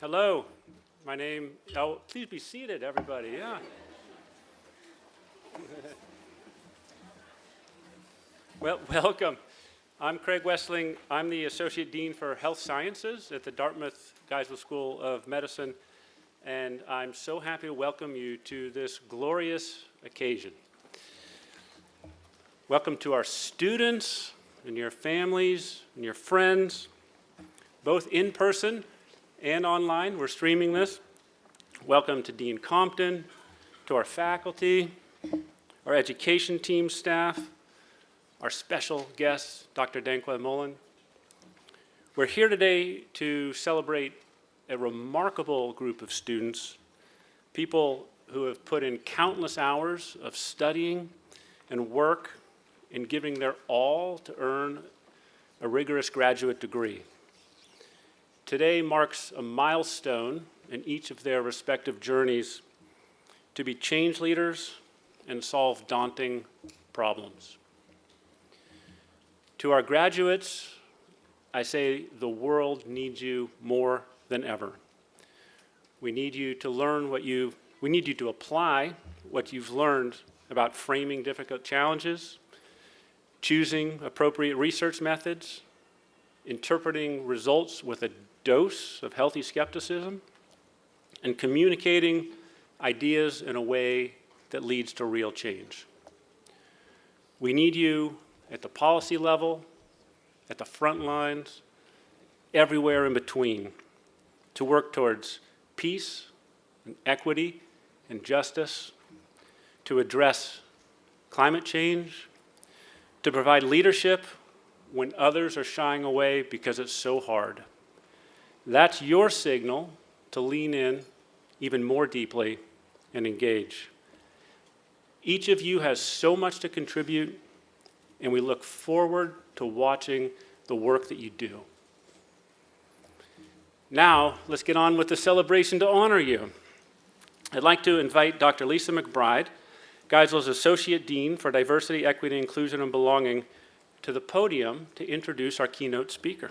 Hello, my name, oh, please be seated, everybody, yeah. Well, welcome. I'm Craig Westling. I'm the Associate Dean for Health Sciences at the Dartmouth Geisel School of Medicine, and I'm so happy to welcome you to this glorious occasion. Welcome to our students and your families and your friends, both in person and online. We're streaming this. Welcome to Dean Compton, to our faculty, our education team staff, our special guest, Dr. Dankwa Mullen. We're here today to celebrate a remarkable group of students, people who have put in countless hours of studying and work and giving their all to earn a rigorous graduate degree. Today marks a milestone in each of their respective journeys to be change leaders and solve daunting problems. To our graduates, I say the world needs you more than ever. We need you to learn we need you to apply what you've learned about framing difficult challenges, choosing appropriate research methods, interpreting results with a dose of healthy skepticism, and communicating ideas in a way that leads to real change. We need you at the policy level, at the front lines, everywhere in between, to work towards peace and equity and justice, to address climate change, to provide leadership when others are shying away because it's so hard. That's your signal to lean in even more deeply and engage. Each of you has so much to contribute, and we look forward to watching the work that you do. Now, let's get on with the celebration to honor you. I'd like to invite Dr. Lisa McBride, Geisel's Associate Dean for Diversity, Equity, Inclusion, and Belonging, to the podium to introduce our keynote speaker.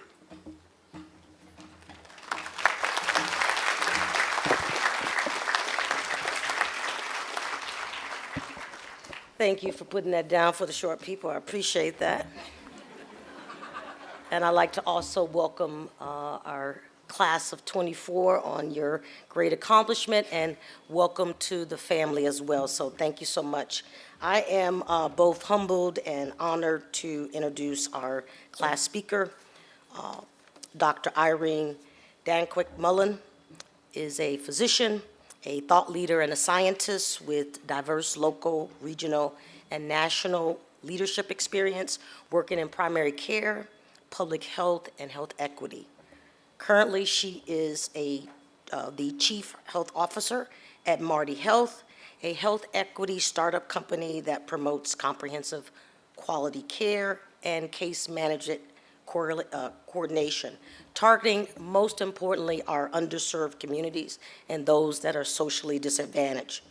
Thank you for putting that down for the short people. I appreciate that. And I'd like to also welcome our class of 24 on your great accomplishment, and welcome to the family as well. So thank you so much. I am both humbled and honored to introduce our class speaker. Dr. Irene Dankwa Mullen is a physician, a thought leader, and a scientist with diverse local, regional, and national leadership experience working in primary care, public health, and health equity. Currently, she is the Chief Health Officer at Marty Health, a health equity startup company that promotes comprehensive quality care and case management coordination, targeting, most importantly, our underserved communities and those that are socially disadvantaged.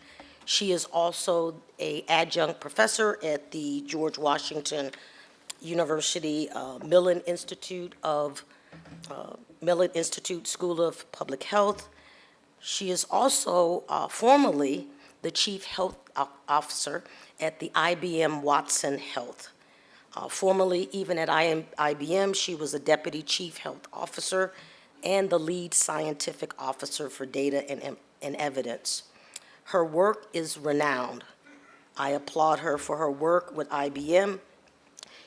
She is also an adjunct professor at the George Washington University Millen Institute School of Public Health. She is also formerly the Chief Health Officer at the IBM Watson Health. Formerly, even at IBM, she was a Deputy Chief Health Officer and the Lead Scientific Officer for Data and Evidence. Her work is renowned. I applaud her for her work with IBM.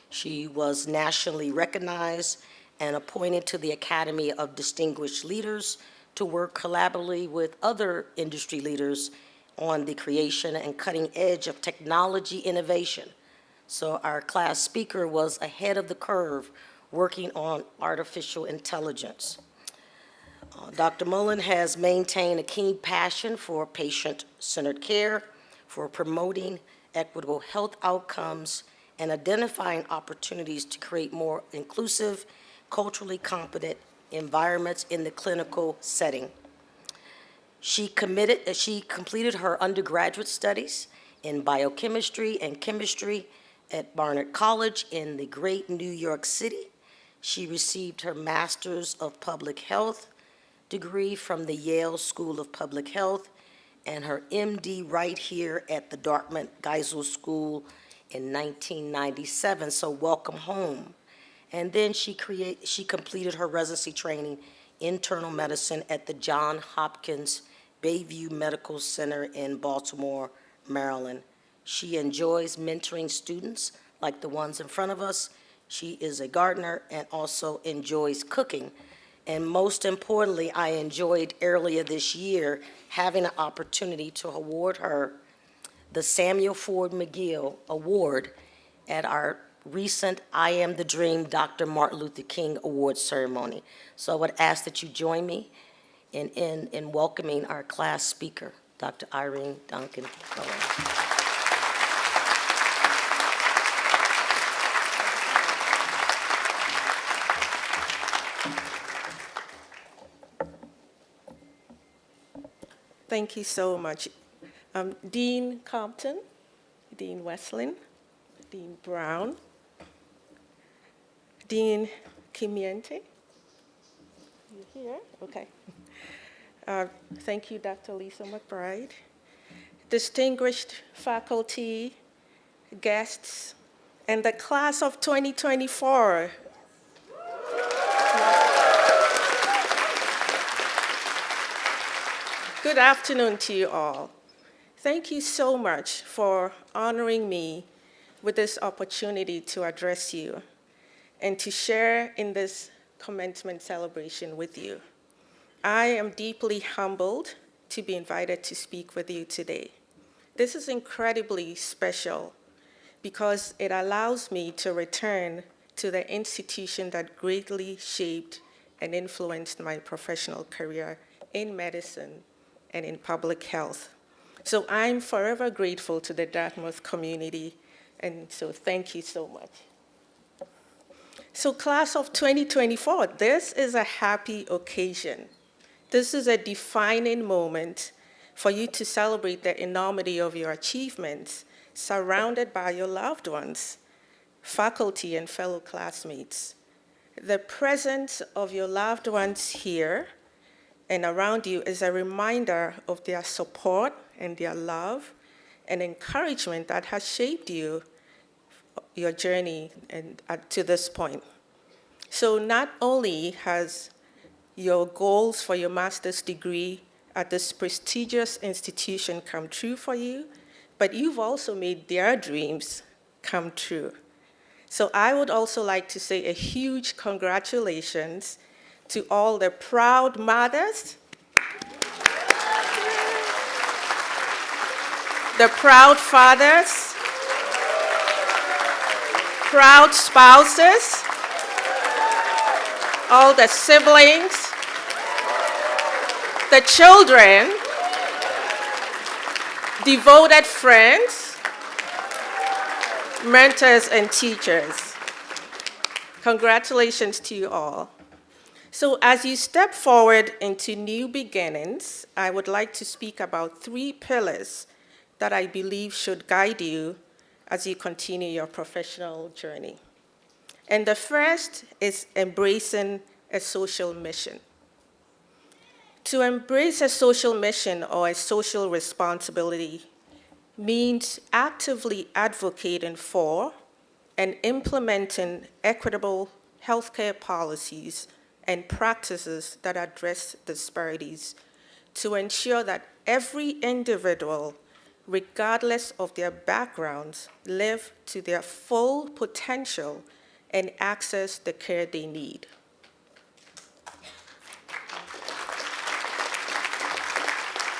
She was nationally recognized and appointed to the Academy of Distinguished Leaders to work collaboratively with other industry leaders on the creation and cutting edge of technology innovation. So our class speaker was ahead of the curve working on artificial intelligence. Dr. Mullen has maintained a keen passion for patient-centered care, for promoting equitable health outcomes, and identifying opportunities to create more inclusive, culturally competent environments in the clinical setting. She completed her undergraduate studies in biochemistry and chemistry at Barnard College in the great New York City. She received her Master's of Public Health degree from the Yale School of Public Health, and her MD right here at the Dartmouth Geisel School in 1997, so welcome home. And then she completed her residency training, internal medicine, at the Johns Hopkins Bayview Medical Center in Baltimore, Maryland. She enjoys mentoring students like the ones in front of us. She is a gardener and also enjoys cooking. And most importantly, I enjoyed earlier this year having an opportunity to award her the Samuel Ford McGill Award at our recent I Am the Dream Dr. Martin Luther King Award ceremony. So I would ask that you join me in welcoming our class speaker, Dr. Irene Duncan. Thank you so much. Dean Compton, Dean Westlin, Dean Brown, Dean Kimiente. You here? Okay. Thank you, Dr. Lisa McBride. Distinguished faculty, guests, and the class of 2024. Good afternoon to you all. Thank you so much for honoring me with this opportunity to address you and to share in this commencement celebration with you. I am deeply humbled to be invited to speak with you today. This is incredibly special because it allows me to return to the institution that greatly shaped and influenced my professional career in medicine and in public health. So I'm forever grateful to the Dartmouth community, and so thank you so much. So class of 2024, this is a happy occasion. This is a defining moment for you to celebrate the enormity of your achievements, surrounded by your loved ones, faculty, and fellow classmates. The presence of your loved ones here and around you is a reminder of their support and their love and encouragement that has shaped you, your journey, and to this point. So not only has your goals for your master's degree at this prestigious institution come true for you, but you've also made their dreams come true. So I would also like to say a huge congratulations to all the proud mothers, the proud fathers, proud spouses, all the siblings, the children, devoted friends, mentors, and teachers. Congratulations to you all. So as you step forward into new beginnings, I would like to speak about 3 pillars that I believe should guide you as you continue your professional journey. And the first is embracing a social mission. To embrace a social mission or a social responsibility means actively advocating for and implementing equitable healthcare policies and practices that address disparities to ensure that every individual, regardless of their backgrounds, live to their full potential and access the care they need.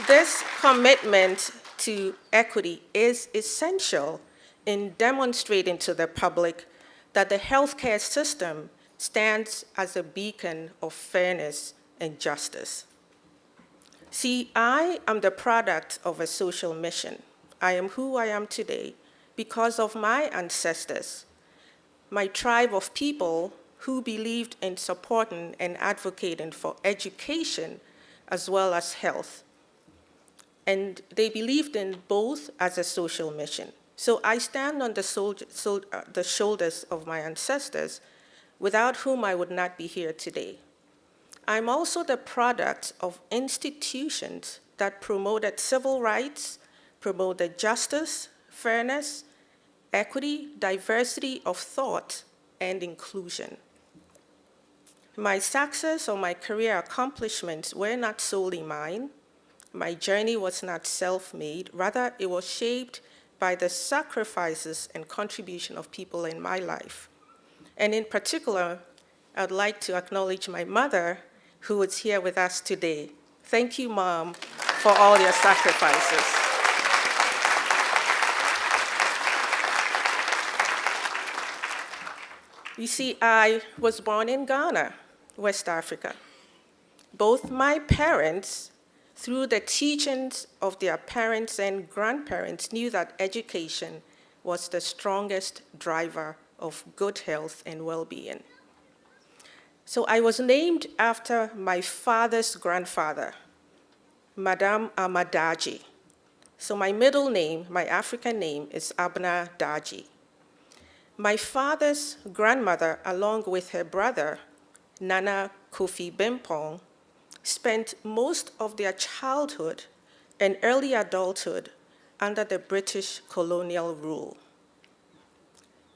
This commitment to equity is essential in demonstrating to the public that the healthcare system stands as a beacon of fairness and justice. See, I am the product of a social mission. I am who I am today because of my ancestors, my tribe of people who believed in supporting and advocating for education as well as health. And they believed in both as a social mission. So I stand on the shoulders of my ancestors, without whom I would not be here today. I'm also the product of institutions that promoted civil rights, promoted justice, fairness, equity, diversity of thought, and inclusion. My success or my career accomplishments were not solely mine. My journey was not self-made. Rather, it was shaped by the sacrifices and contribution of people in my life. And in particular, I'd like to acknowledge my mother, who is here with us today. Thank you, Mom, for all your sacrifices. You see, I was born in Ghana, West Africa. Both my parents, through the teachings of their parents and grandparents, knew that education was the strongest driver of good health and well-being. So I was named after my father's grandfather, Madame Amadaji. So my middle name, my African name, is Abna Daji. My father's grandmother, along with her brother, Nana Kofi Bimpong, spent most of their childhood and early adulthood under the British colonial rule.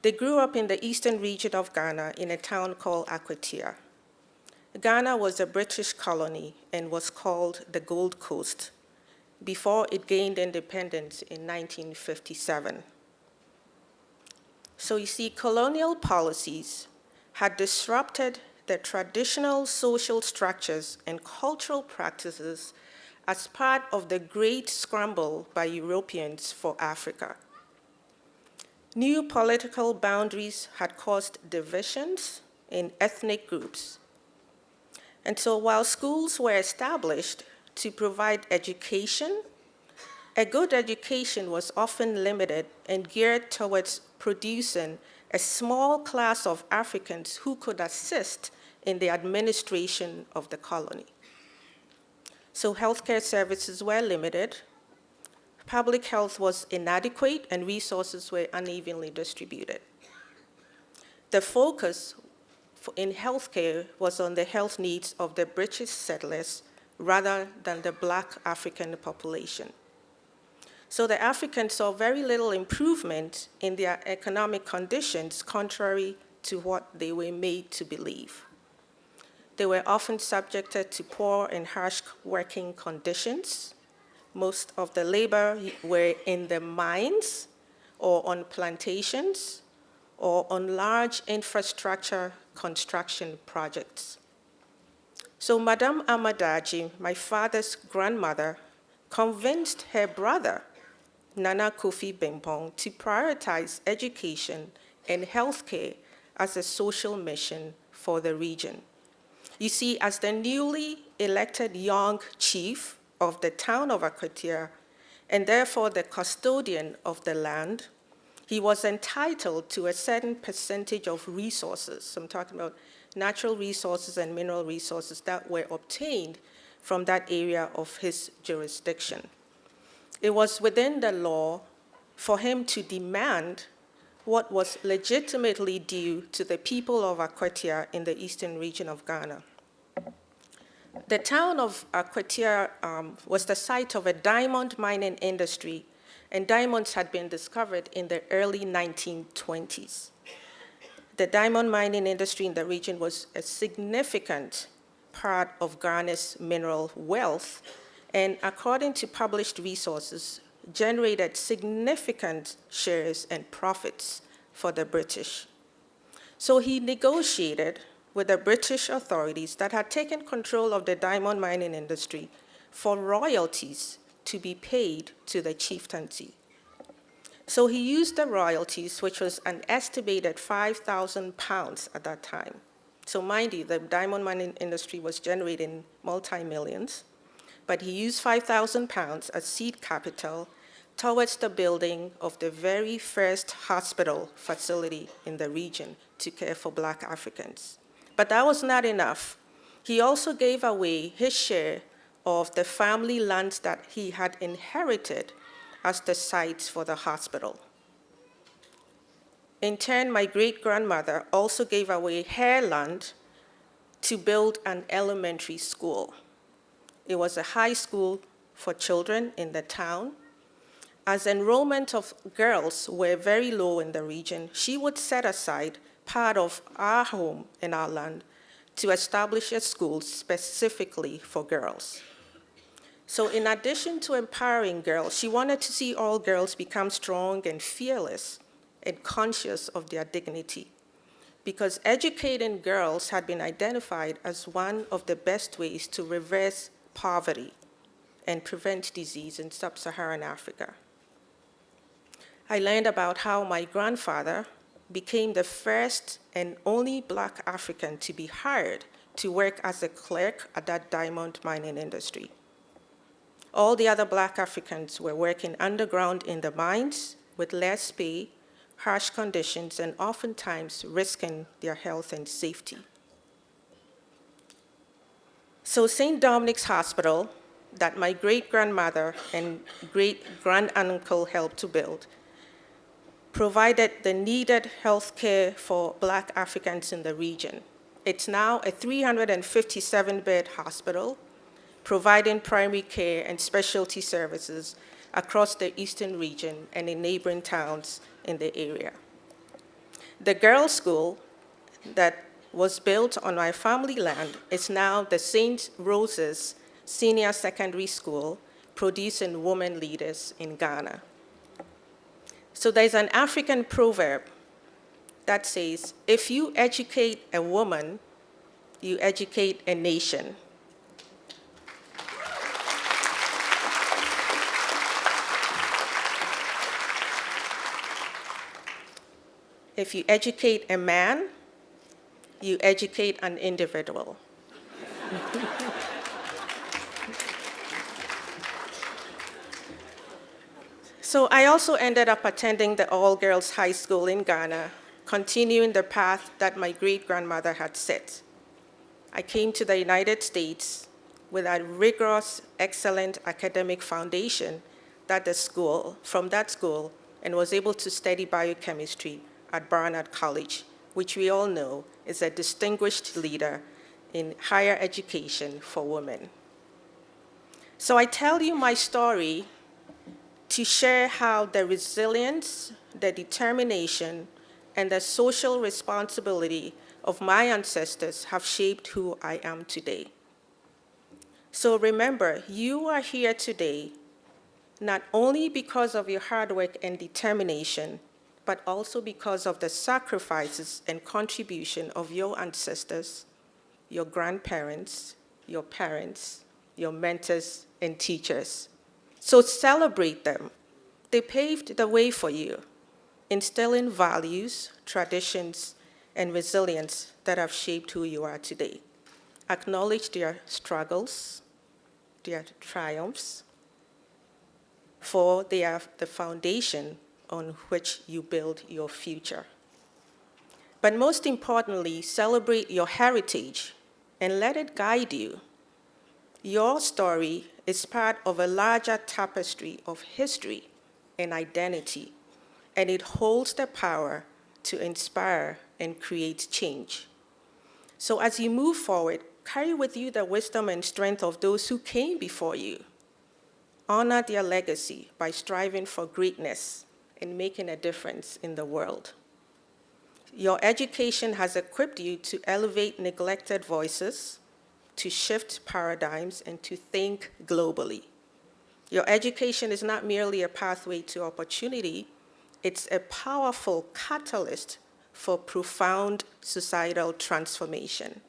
They grew up in the eastern region of Ghana in a town called Akwatia. Ghana was a British colony and was called the Gold Coast before it gained independence in 1957. So you see, colonial policies had disrupted the traditional social structures and cultural practices as part of the great scramble by Europeans for Africa. New political boundaries had caused divisions in ethnic groups. And so while schools were established to provide education, a good education was often limited and geared towards producing a small class of Africans who could assist in the administration of the colony. So healthcare services were limited, public health was inadequate, and resources were unevenly distributed. The focus in healthcare was on the health needs of the British settlers rather than the Black African population. So the Africans saw very little improvement in their economic conditions, contrary to what they were made to believe. They were often subjected to poor and harsh working conditions. Most of the labor were in the mines or on plantations or on large infrastructure construction projects. So Madame Amadaji, my father's grandmother, convinced her brother, Nana Kofi Bimpong, to prioritize education and healthcare as a social mission for the region. You see, as the newly elected young chief of the town of Akwatia, and therefore the custodian of the land, he was entitled to a certain percentage of resources. I'm talking about natural resources and mineral resources that were obtained from that area of his jurisdiction. It was within the law for him to demand what was legitimately due to the people of Akwatia in the eastern region of Ghana. The town of Akwatia was the site of a diamond mining industry, and diamonds had been discovered in the early 1920s. The diamond mining industry in the region was a significant part of Ghana's mineral wealth, and according to published resources, generated significant shares and profits for the British. So he negotiated with the British authorities that had taken control of the diamond mining industry for royalties to be paid to the chieftaincy. So he used the royalties, which was an estimated £5,000 at that time. So mind you, the diamond mining industry was generating multi-millions, but he used £5,000 as seed capital towards the building of the very first hospital facility in the region to care for Black Africans. But that was not enough. He also gave away his share of the family lands that he had inherited as the sites for the hospital. In turn, my great-grandmother also gave away her land to build an elementary school. It was a high school for children in the town. As enrollment of girls were very low in the region, she would set aside part of our home in our land to establish a school specifically for girls. So in addition to empowering girls, she wanted to see all girls become strong and fearless and conscious of their dignity, because educating girls had been identified as one of the best ways to reverse poverty and prevent disease in sub-Saharan Africa. I learned about how my grandfather became the first and only Black African to be hired to work as a clerk at that diamond mining industry. All the other Black Africans were working underground in the mines with less pay, harsh conditions, and oftentimes risking their health and safety. So St. Dominic's Hospital, that my great-grandmother and great-granduncle helped to build, provided the needed health care for Black Africans in the region. It's now a 357-bed hospital, providing primary care and specialty services across the eastern region and in neighboring towns in the area. The girls' school that was built on my family land is now the St. Rose's Senior Secondary School, producing women leaders in Ghana. So there's an African proverb that says, if you educate a woman, you educate a nation. If you educate a man, you educate an individual. So I also ended up attending the all-girls high school in Ghana, continuing the path that my great-grandmother had set. I came to the United States with a rigorous, excellent academic foundation from that school, and was able to study biochemistry at Barnard College, which we all know is a distinguished leader in higher education for women. So I tell you my story to share how the resilience, the determination, and the social responsibility of my ancestors have shaped who I am today. So remember, you are here today not only because of your hard work and determination, but also because of the sacrifices and contribution of your ancestors, your grandparents, your parents, your mentors, and teachers. So celebrate them. They paved the way for you, instilling values, traditions, and resilience that have shaped who you are today. Acknowledge their struggles, their triumphs, for they are the foundation on which you build your future. But most importantly, celebrate your heritage and let it guide you. Your story is part of a larger tapestry of history and identity, and it holds the power to inspire and create change. So as you move forward, carry with you the wisdom and strength of those who came before you. Honor their legacy by striving for greatness and making a difference in the world. Your education has equipped you to elevate neglected voices, to shift paradigms, and to think globally. Your education is not merely a pathway to opportunity, it's a powerful catalyst for profound societal transformation.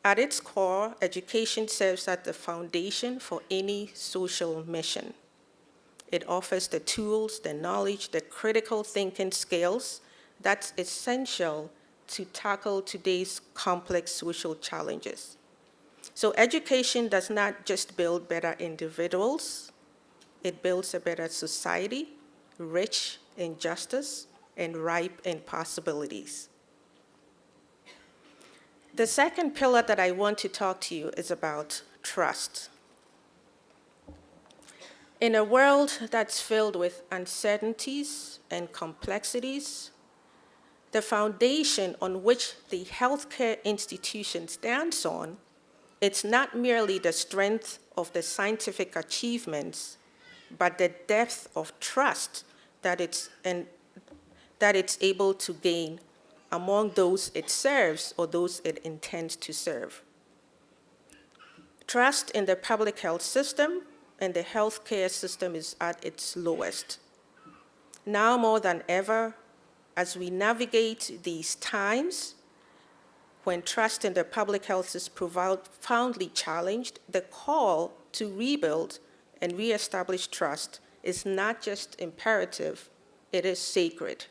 At its core, education serves as the foundation for any social mission. It offers the tools, the knowledge, the critical thinking skills that's essential to tackle today's complex social challenges. So education does not just build better individuals, it builds a better society, rich in justice and ripe in possibilities. The second pillar that I want to talk to you is about trust. In a world that's filled with uncertainties and complexities, the foundation on which the healthcare institution stands on, it's not merely the strength of the scientific achievements, but the depth of trust that it's able to gain among those it serves or those it intends to serve. Trust in the public health system and the healthcare system is at its lowest. Now more than ever, as we navigate these times, when trust in the public health is profoundly challenged, the call to rebuild and reestablish trust is not just imperative, it is sacred.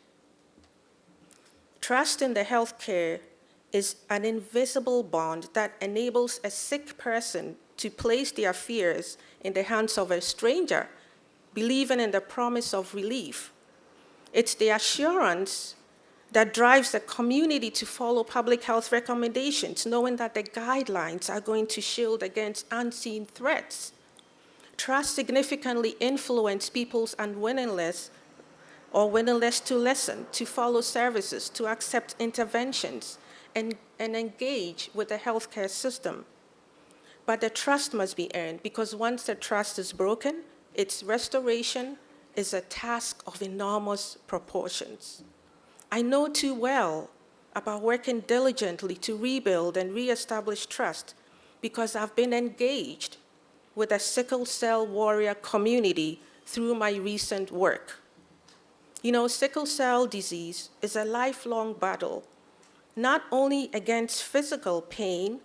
Trust in the healthcare is an invisible bond that enables a sick person to place their fears in the hands of a stranger, believing in the promise of relief. It's the assurance that drives the community to follow public health recommendations, knowing that the guidelines are going to shield against unseen threats. Trust significantly influences people's unwillingness or willingness to listen, to follow services, to accept interventions, and engage with the healthcare system. But the trust must be earned, because once the trust is broken, its restoration is a task of enormous proportions. I know too well about working diligently to rebuild and reestablish trust, because I've been engaged with a sickle cell warrior community through my recent work. You know, sickle cell disease is a lifelong battle, not only against physical pain,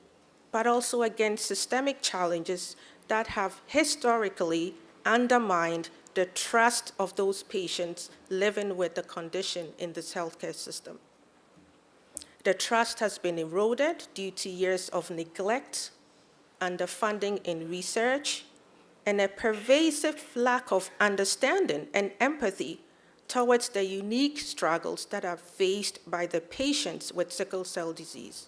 but also against systemic challenges that have historically undermined the trust of those patients living with the condition in this healthcare system. The trust has been eroded due to years of neglect, underfunding in research, and a pervasive lack of understanding and empathy towards the unique struggles that are faced by the patients with sickle cell disease.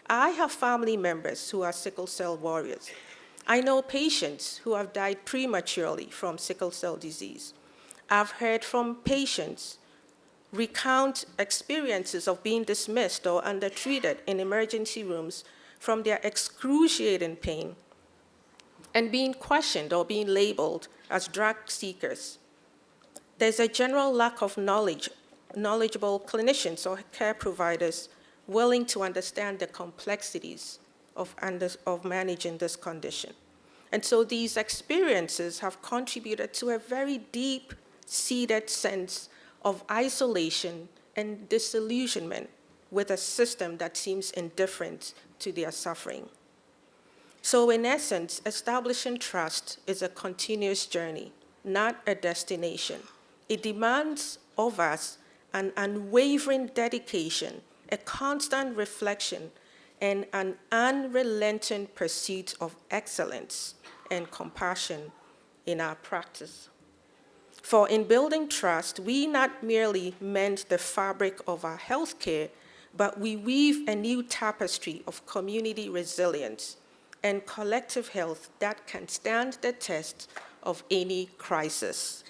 I have family members who are sickle cell warriors. I know patients who have died prematurely from sickle cell disease. I've heard from patients recount experiences of being dismissed or undertreated in emergency rooms from their excruciating pain and being questioned or being labeled as drug seekers. There's a general lack of knowledgeable clinicians or care providers willing to understand the complexities of managing this condition. And so these experiences have contributed to a very deep-seated sense of isolation and disillusionment with a system that seems indifferent to their suffering. So in essence, establishing trust is a continuous journey, not a destination. It demands of us an unwavering dedication, a constant reflection, and an unrelenting pursuit of excellence and compassion in our practice. For in building trust, we not merely mend the fabric of our healthcare, but we weave a new tapestry of community resilience and collective health that can stand the test of any crisis.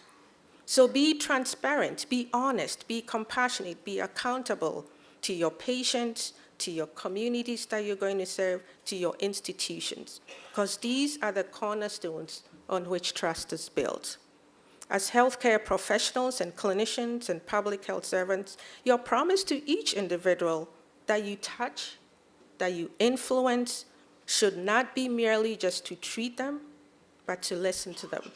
So be transparent, be honest, be compassionate, be accountable to your patients, to your communities that you're going to serve, to your institutions, because these are the cornerstones on which trust is built. As healthcare professionals and clinicians and public health servants, your promise to each individual that you touch, that you influence, should not be merely just to treat them, but to listen to them,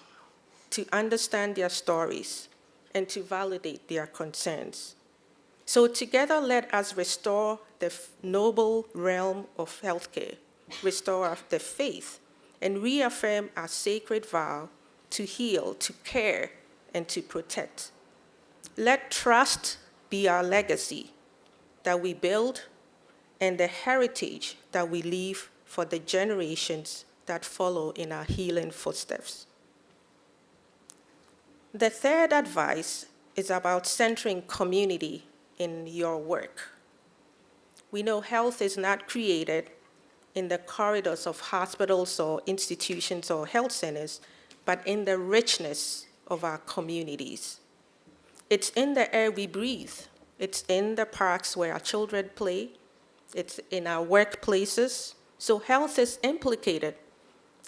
to understand their stories, and to validate their concerns. So together, let us restore the noble realm of healthcare, restore the faith, and reaffirm our sacred vow to heal, to care, and to protect. Let trust be our legacy that we build and the heritage that we leave for the generations that follow in our healing footsteps. The third advice is about centering community in your work. We know health is not created in the corridors of hospitals or institutions or health centers, but in the richness of our communities. It's in the air we breathe, It's in the parks where our children play. It's in our workplaces. So health is implicated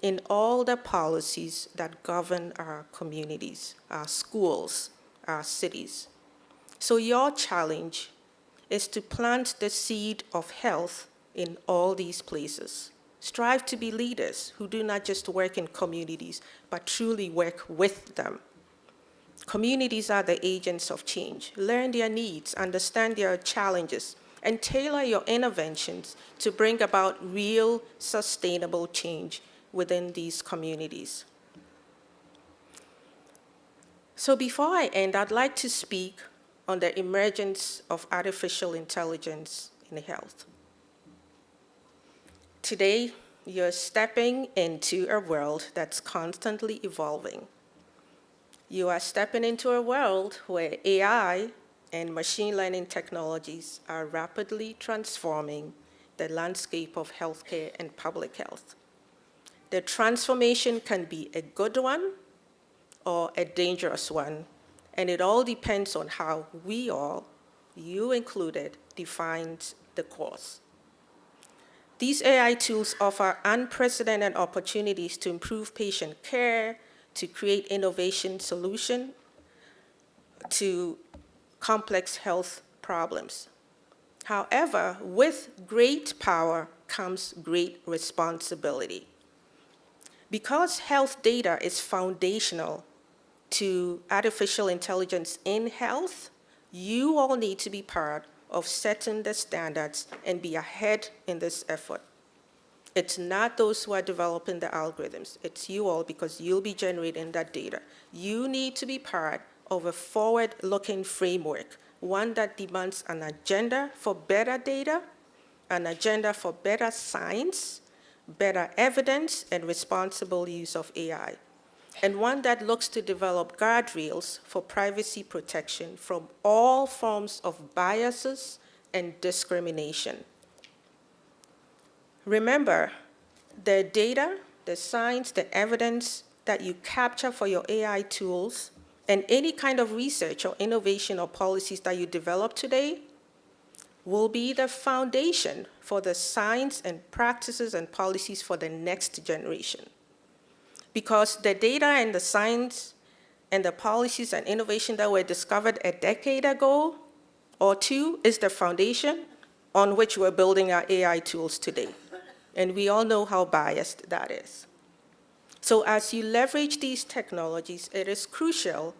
in all the policies that govern our communities, our schools, our cities. So your challenge is to plant the seed of health in all these places. Strive to be leaders who do not just work in communities, but truly work with them. Communities are the agents of change. Learn their needs, understand their challenges, and tailor your interventions to bring about real, sustainable change within these communities. So before I end, I'd like to speak on the emergence of artificial intelligence in health. Today, you're stepping into a world that's constantly evolving. You are stepping into a world where AI and machine learning technologies are rapidly transforming the landscape of healthcare and public health. The transformation can be a good one or a dangerous one, and it all depends on how we all, you included, defines the course. These AI tools offer unprecedented opportunities to improve patient care, to create innovation solutions to complex health problems. However, with great power comes great responsibility. Because health data is foundational to artificial intelligence in health, you all need to be part of setting the standards and be ahead in this effort. It's not those who are developing the algorithms, it's you all, because you'll be generating that data. You need to be part of a forward-looking framework, one that demands an agenda for better data, an agenda for better science, better evidence, and responsible use of AI, and one that looks to develop guardrails for privacy protection from all forms of biases and discrimination. Remember, the data, the science, the evidence that you capture for your AI tools, and any kind of research or innovation or policies that you develop today will be the foundation for the science and practices and policies for the next generation. Because the data and the science and the policies and innovation that were discovered a decade ago or two is the foundation on which we're building our AI tools today. And we all know how biased that is. So as you leverage these technologies, it is crucial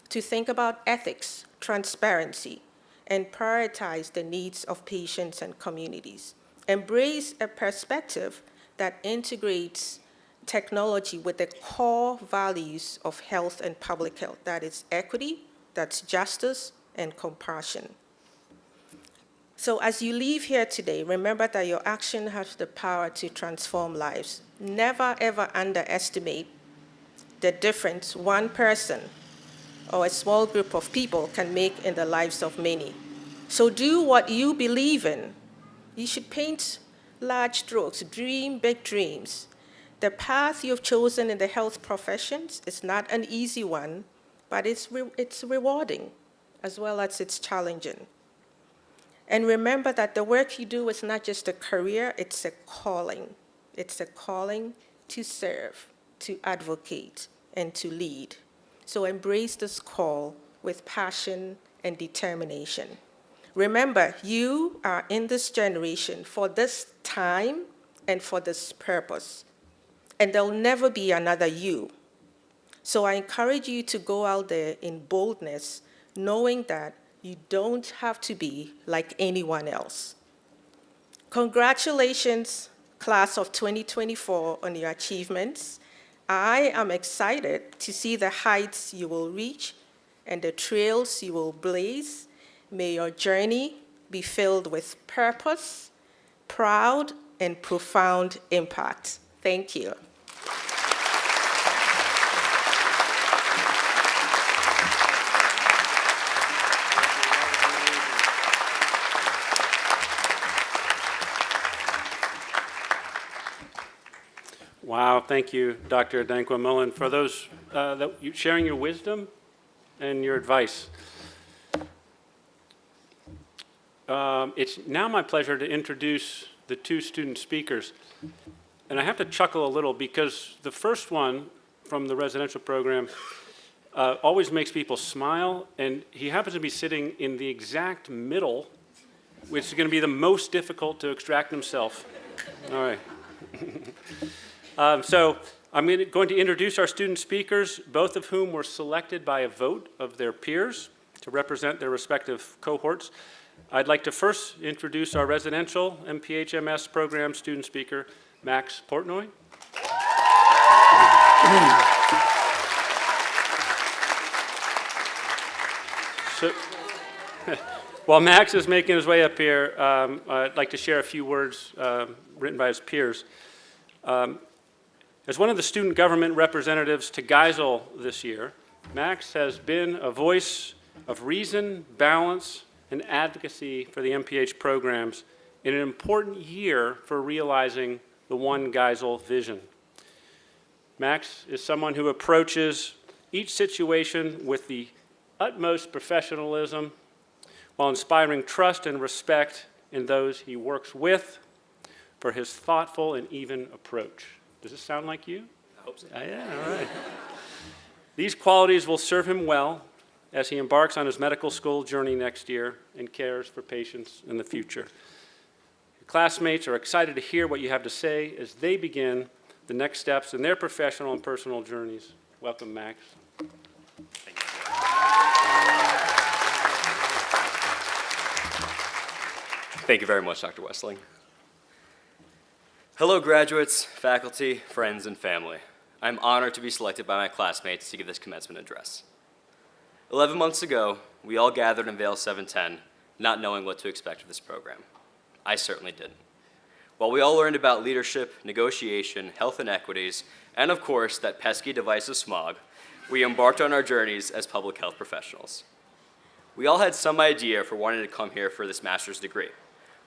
to think about ethics, transparency, and prioritize the needs of patients and communities. Embrace a perspective that integrates technology with the core values of health and public health. That is equity, that's justice, and compassion. So as you leave here today, remember that your action has the power to transform lives. Never, ever underestimate the difference one person or a small group of people can make in the lives of many. So do what you believe in. You should paint large strokes, dream big dreams. The path you've chosen in the health professions is not an easy one, but it's rewarding as well as it's challenging. And remember that the work you do is not just a career, it's a calling. It's a calling to serve, to advocate, and to lead. So embrace this call with passion and determination. Remember, you are in this generation for this time and for this purpose. And there'll never be another you. So I encourage you to go out there in boldness, knowing that you don't have to be like anyone else. Congratulations, class of 2024, on your achievements. I am excited to see the heights you will reach and the trails you will blaze. May your journey be filled with purpose, proud, and profound impact. Thank you. Wow, thank you, Dr. Dankwa-Millen, for those sharing your wisdom and your advice. It's now my pleasure to introduce the two student speakers. And I have to chuckle a little because the first one from the residential program always makes people smile, and he happens to be sitting in the exact middle, which is going to be the most difficult to extract himself. All right. So I'm going to introduce our student speakers, both of whom were selected by a vote of their peers to represent their respective cohorts. I'd like to first introduce our residential MPH-MS program student speaker, Max Portnoy. So, while Max is making his way up here, I'd like to share a few words written by his peers. As one of the student government representatives to Geisel this year, Max has been a voice of reason, balance, and advocacy for the MPH programs in an important year for realizing the One Geisel vision. Max is someone who approaches each situation with the utmost professionalism while inspiring trust and respect in those he works with for his thoughtful and even approach. Does this sound like you? I hope so. Yeah, all right. These qualities will serve him well as he embarks on his medical school journey next year and cares for patients in the future. Your classmates are excited to hear what you have to say as they begin the next steps in their professional and personal journeys. Welcome, Max. Thank you. Thank you very much, Dr. Westling. Hello, graduates, faculty, friends, and family. I'm honored to be selected by my classmates to give this commencement address. 11 months ago, we all gathered in Vail 710, not knowing what to expect of this program. I certainly didn't. While we all learned about leadership, negotiation, health inequities, and of course, that pesky divisive smog, we embarked on our journeys as public health professionals. We all had some idea for wanting to come here for this master's degree.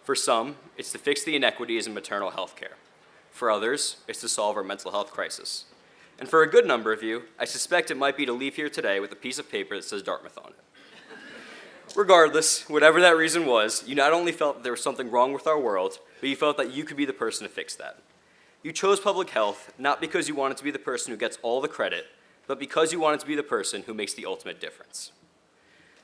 For some, it's to fix the inequities in maternal health care. For others, it's to solve our mental health crisis. And for a good number of you, I suspect it might be to leave here today with a piece of paper that says Dartmouth on it. Regardless, whatever that reason was, you not only felt that there was something wrong with our world, but you felt that you could be the person to fix that. You chose public health not because you wanted to be the person who gets all the credit, but because you wanted to be the person who makes the ultimate difference.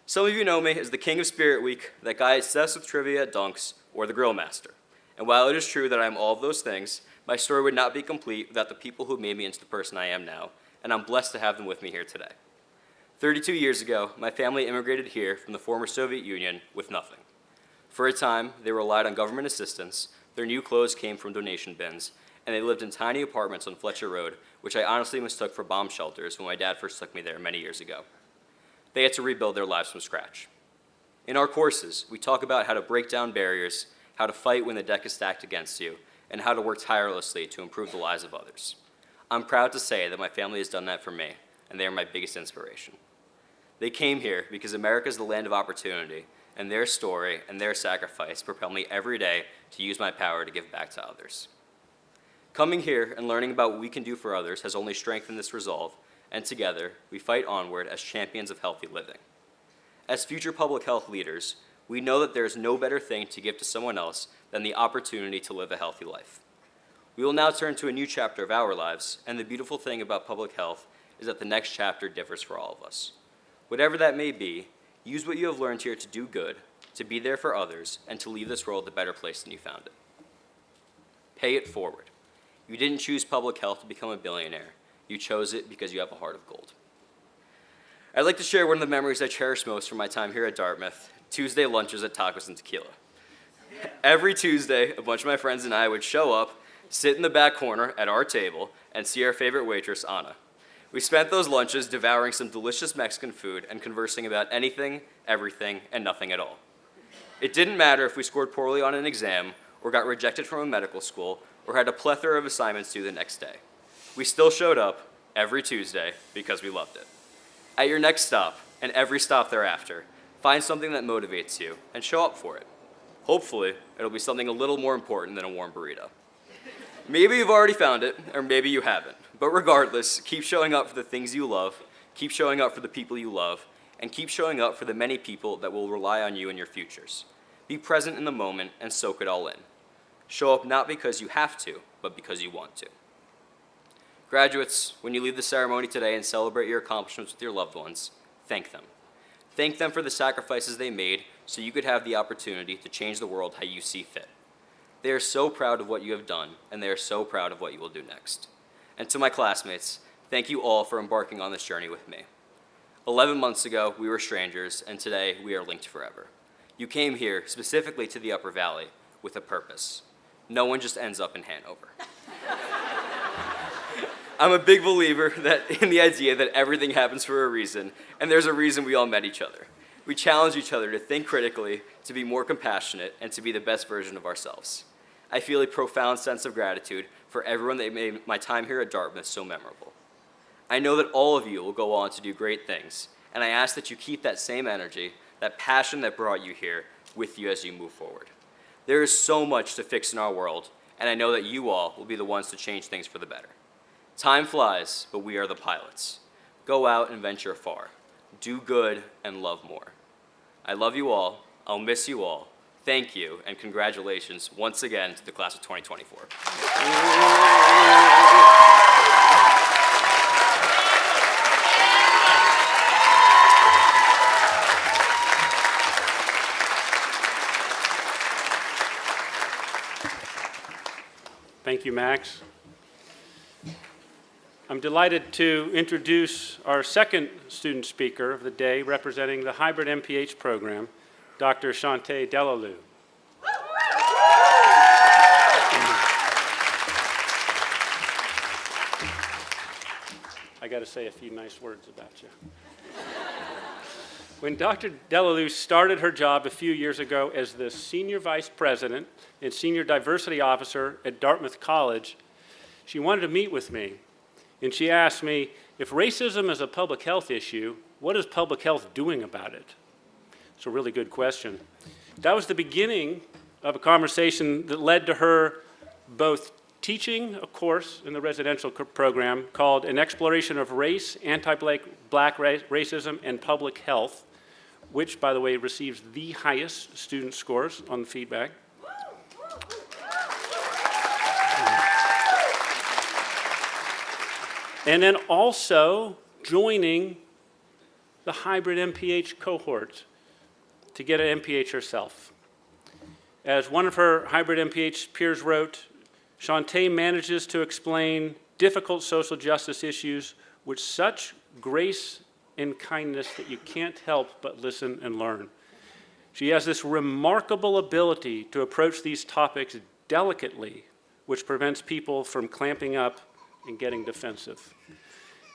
Some of you know me as the king of Spirit Week, that guy obsessed with trivia at Dunks, or the grill master. And while it is true that I am all of those things, my story would not be complete without the people who made me into the person I am now, and I'm blessed to have them with me here today. 32 years ago, my family immigrated here from the former Soviet Union with nothing. For a time, they relied on government assistance, their new clothes came from donation bins, and they lived in tiny apartments on Fletcher Road, which I honestly mistook for bomb shelters when my dad first took me there many years ago. They had to rebuild their lives from scratch. In our courses, we talk about how to break down barriers, how to fight when the deck is stacked against you, and how to work tirelessly to improve the lives of others. I'm proud to say that my family has done that for me, and they are my biggest inspiration. They came here because America is the land of opportunity, and their story and their sacrifice propel me every day to use my power to give back to others. Coming here and learning about what we can do for others has only strengthened this resolve, and together, we fight onward as champions of healthy living. As future public health leaders, we know that there is no better thing to give to someone else than the opportunity to live a healthy life. We will now turn to a new chapter of our lives, and the beautiful thing about public health is that the next chapter differs for all of us. Whatever that may be, use what you have learned here to do good, to be there for others, and to leave this world a better place than you found it. Pay it forward. You didn't choose public health to become a billionaire. You chose it because you have a heart of gold. I'd like to share one of the memories I cherish most from my time here at Dartmouth, Tuesday lunches at Tacos and Tequila. Every Tuesday, a bunch of my friends and I would show up, sit in the back corner at our table, and see our favorite waitress, Anna. We spent those lunches devouring some delicious Mexican food and conversing about anything, everything, and nothing at all. It didn't matter if we scored poorly on an exam, or got rejected from a medical school, or had a plethora of assignments due the next day. We still showed up every Tuesday because we loved it. At your next stop, and every stop thereafter, find something that motivates you and show up for it. Hopefully, it'll be something a little more important than a warm burrito. Maybe you've already found it, or maybe you haven't. But regardless, keep showing up for the things you love, keep showing up for the people you love, and keep showing up for the many people that will rely on you in your futures. Be present in the moment and soak it all in. Show up not because you have to, but because you want to. Graduates, when you leave the ceremony today and celebrate your accomplishments with your loved ones, thank them. Thank them for the sacrifices they made so you could have the opportunity to change the world how you see fit. They are so proud of what you have done, and they are so proud of what you will do next. And to my classmates, thank you all for embarking on this journey with me. 11 months ago, we were strangers, and today we are linked forever. You came here, specifically to the Upper Valley, with a purpose. No one just ends up in Hanover. I'm a big believer in the idea that everything happens for a reason, and there's a reason we all met each other. We challenge each other to think critically, to be more compassionate, and to be the best version of ourselves. I feel a profound sense of gratitude for everyone that made my time here at Dartmouth so memorable. I know that all of you will go on to do great things, and I ask that you keep that same energy, that passion that brought you here, with you as you move forward. There is so much to fix in our world, and I know that you all will be the ones to change things for the better. Time flies, but we are the pilots. Go out and venture far. Do good and love more. I love you all. I'll miss you all. Thank you, and congratulations once again to the class of 2024. Thank you, Max. I'm delighted to introduce our second student speaker of the day, representing the hybrid MPH program, Dr. Shante Delalue. I got to say a few nice words about you. When Dr. Delalue started her job a few years ago as the Senior Vice President and Senior Diversity Officer at Dartmouth College, she wanted to meet with me. And she asked me, if racism is a public health issue, what is public health doing about it? It's a really good question. That was the beginning of a conversation that led to her both teaching a course in the residential program called An Exploration of Race, Anti-Black Racism, and Public Health, which, by the way, receives the highest student scores on the feedback. And then also joining the hybrid MPH cohort to get an MPH herself. As one of her hybrid MPH peers wrote, Shante manages to explain difficult social justice issues with such grace and kindness that you can't help but listen and learn. She has this remarkable ability to approach these topics delicately, which prevents people from clamping up and getting defensive.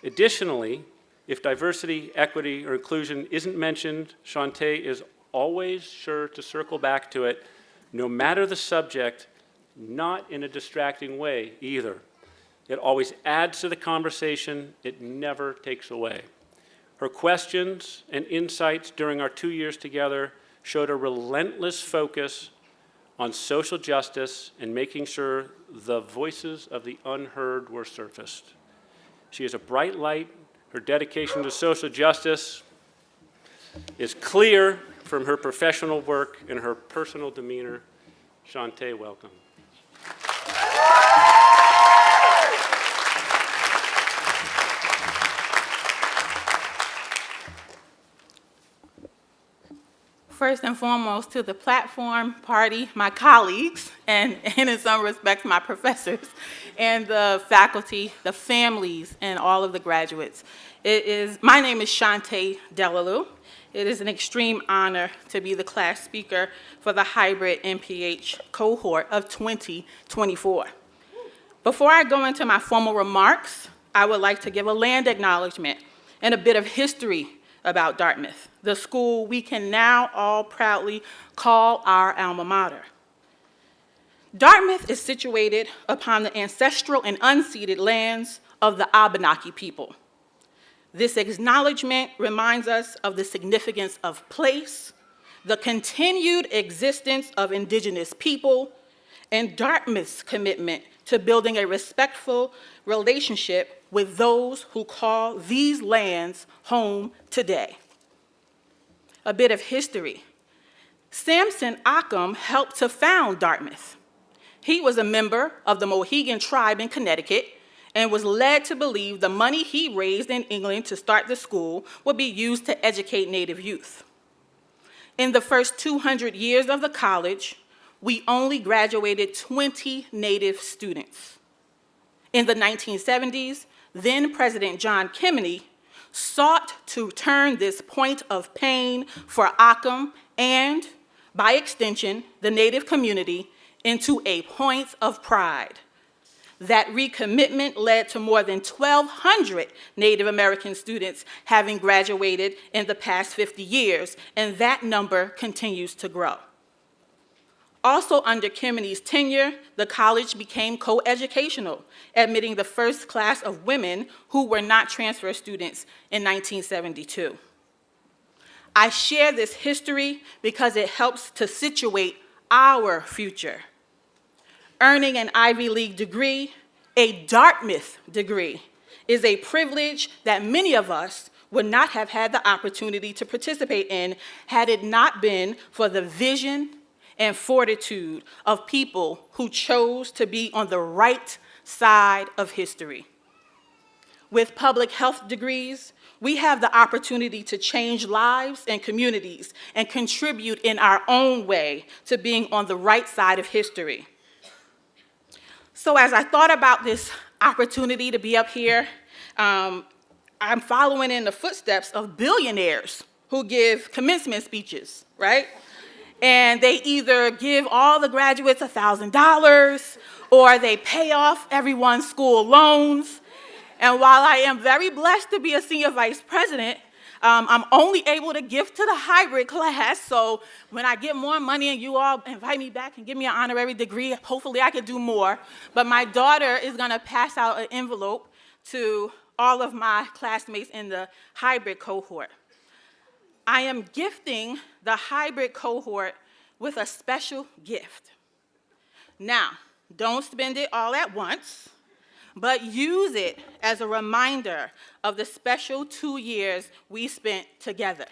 Additionally, if diversity, equity, or inclusion isn't mentioned, Shante is always sure to circle back to it, no matter the subject, not in a distracting way either. It always adds to the conversation, it never takes away. Her questions and insights during our 2 years together showed a relentless focus on social justice and making sure the voices of the unheard were surfaced. She is a bright light. Her dedication to social justice is clear from her professional work and her personal demeanor. Shante, welcome. First and foremost, to the platform, party, my colleagues, and in some respects, my professors, and the faculty, the families, and all of the graduates. My name is Shante Delalue. It is an extreme honor to be the class speaker for the hybrid MPH cohort of 2024. Before I go into my formal remarks, I would like to give a land acknowledgement and a bit of history about Dartmouth, the school we can now all proudly call our alma mater. Dartmouth is situated upon the ancestral and unceded lands of the Abenaki people. This acknowledgement reminds us of the significance of place, the continued existence of indigenous people, and Dartmouth's commitment to building a respectful relationship with those who call these lands home today. A bit of history. Samson Occam helped to found Dartmouth. He was a member of the Mohegan tribe in Connecticut and was led to believe the money he raised in England to start the school would be used to educate Native youth. In the first 200 years of the college, we only graduated 20 Native students. In the 1970s, then President John Kennedy sought to turn this point of pain for Occam and, by extension, the Native community into a point of pride. That recommitment led to more than 1,200 Native American students having graduated in the past 50 years, and that number continues to grow. Also under Kennedy's tenure, the college became co-educational, admitting the first class of women who were not transfer students in 1972. I share this history because it helps to situate our future. Earning an Ivy League degree, a Dartmouth degree, is a privilege that many of us would not have had the opportunity to participate in had it not been for the vision and fortitude of people who chose to be on the right side of history. With public health degrees, we have the opportunity to change lives and communities and contribute in our own way to being on the right side of history. So as I thought about this opportunity to be up here, I'm following in the footsteps of billionaires who give commencement speeches, right? And they either give all the graduates $1,000 or they pay off everyone's school loans. And while I am very blessed to be a senior vice president, I'm only able to give to the hybrid class, so when I get more money and you all invite me back and give me an honorary degree, hopefully I could do more. But my daughter is gonna pass out an envelope to all of my classmates in the hybrid cohort. I am gifting the hybrid cohort with a special gift. Now, don't spend it all at once, but use it as a reminder of the special 2 years we spent together.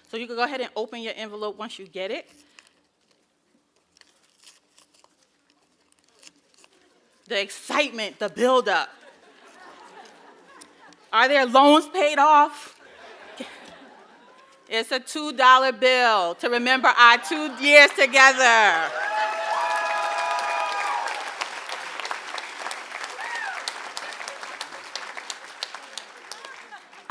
So you can go ahead and open your envelope once you get it. The excitement, the buildup. Are there loans paid off? It's a $2 bill to remember our 2 years together.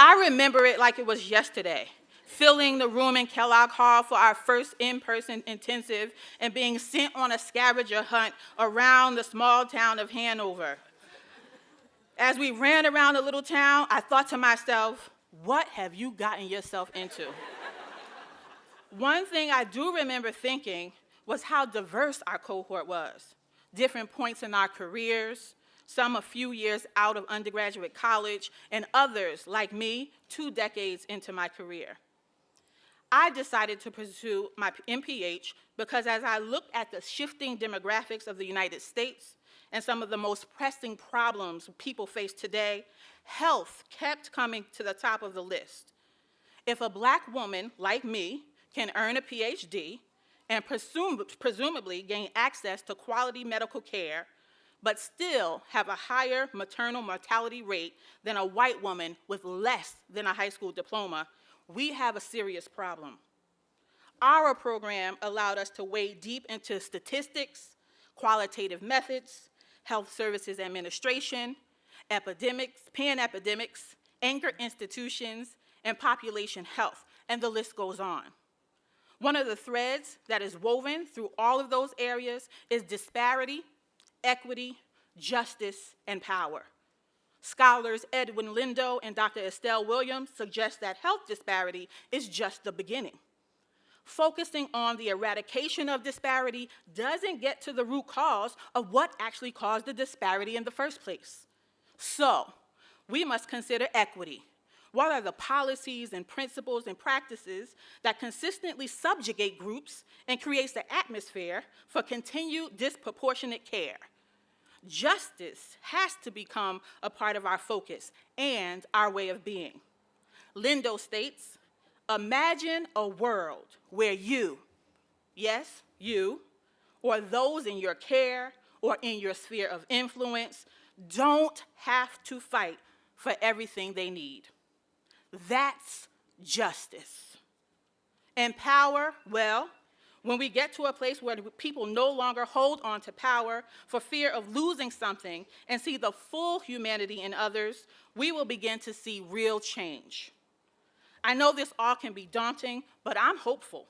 I remember it like it was yesterday, filling the room in Kellogg Hall for our first in-person intensive and being sent on a scavenger hunt around the small town of Hanover. As we ran around the little town, I thought to myself, what have you gotten yourself into? One thing I do remember thinking was how diverse our cohort was. Different points in our careers, some a few years out of undergraduate college, and others, like me, 2 decades into my career. I decided to pursue my MPH because as I looked at the shifting demographics of the United States and some of the most pressing problems people face today, health kept coming to the top of the list. If a Black woman like me can earn a PhD and presumably gain access to quality medical care, but still have a higher maternal mortality rate than a white woman with less than a high school diploma, we have a serious problem. Our program allowed us to wade deep into statistics, qualitative methods, health services administration, epidemics, pan-epidemics, anchor institutions, and population health, and the list goes on. One of the threads that is woven through all of those areas is disparity, equity, justice, and power. Scholars Edwin Lindo and Dr. Estelle Williams suggest that health disparity is just the beginning. Focusing on the eradication of disparity doesn't get to the root cause of what actually caused the disparity in the first place. So, we must consider equity. What are the policies and principles and practices that consistently subjugate groups and creates the atmosphere for continued disproportionate care? Justice has to become a part of our focus and our way of being. Lindo states, imagine a world where you yes, you, or those in your care or in your sphere of influence don't have to fight for everything they need. That's justice. And power, well, when we get to a place where people no longer hold on to power for fear of losing something and see the full humanity in others, we will begin to see real change. I know this all can be daunting, but I'm hopeful.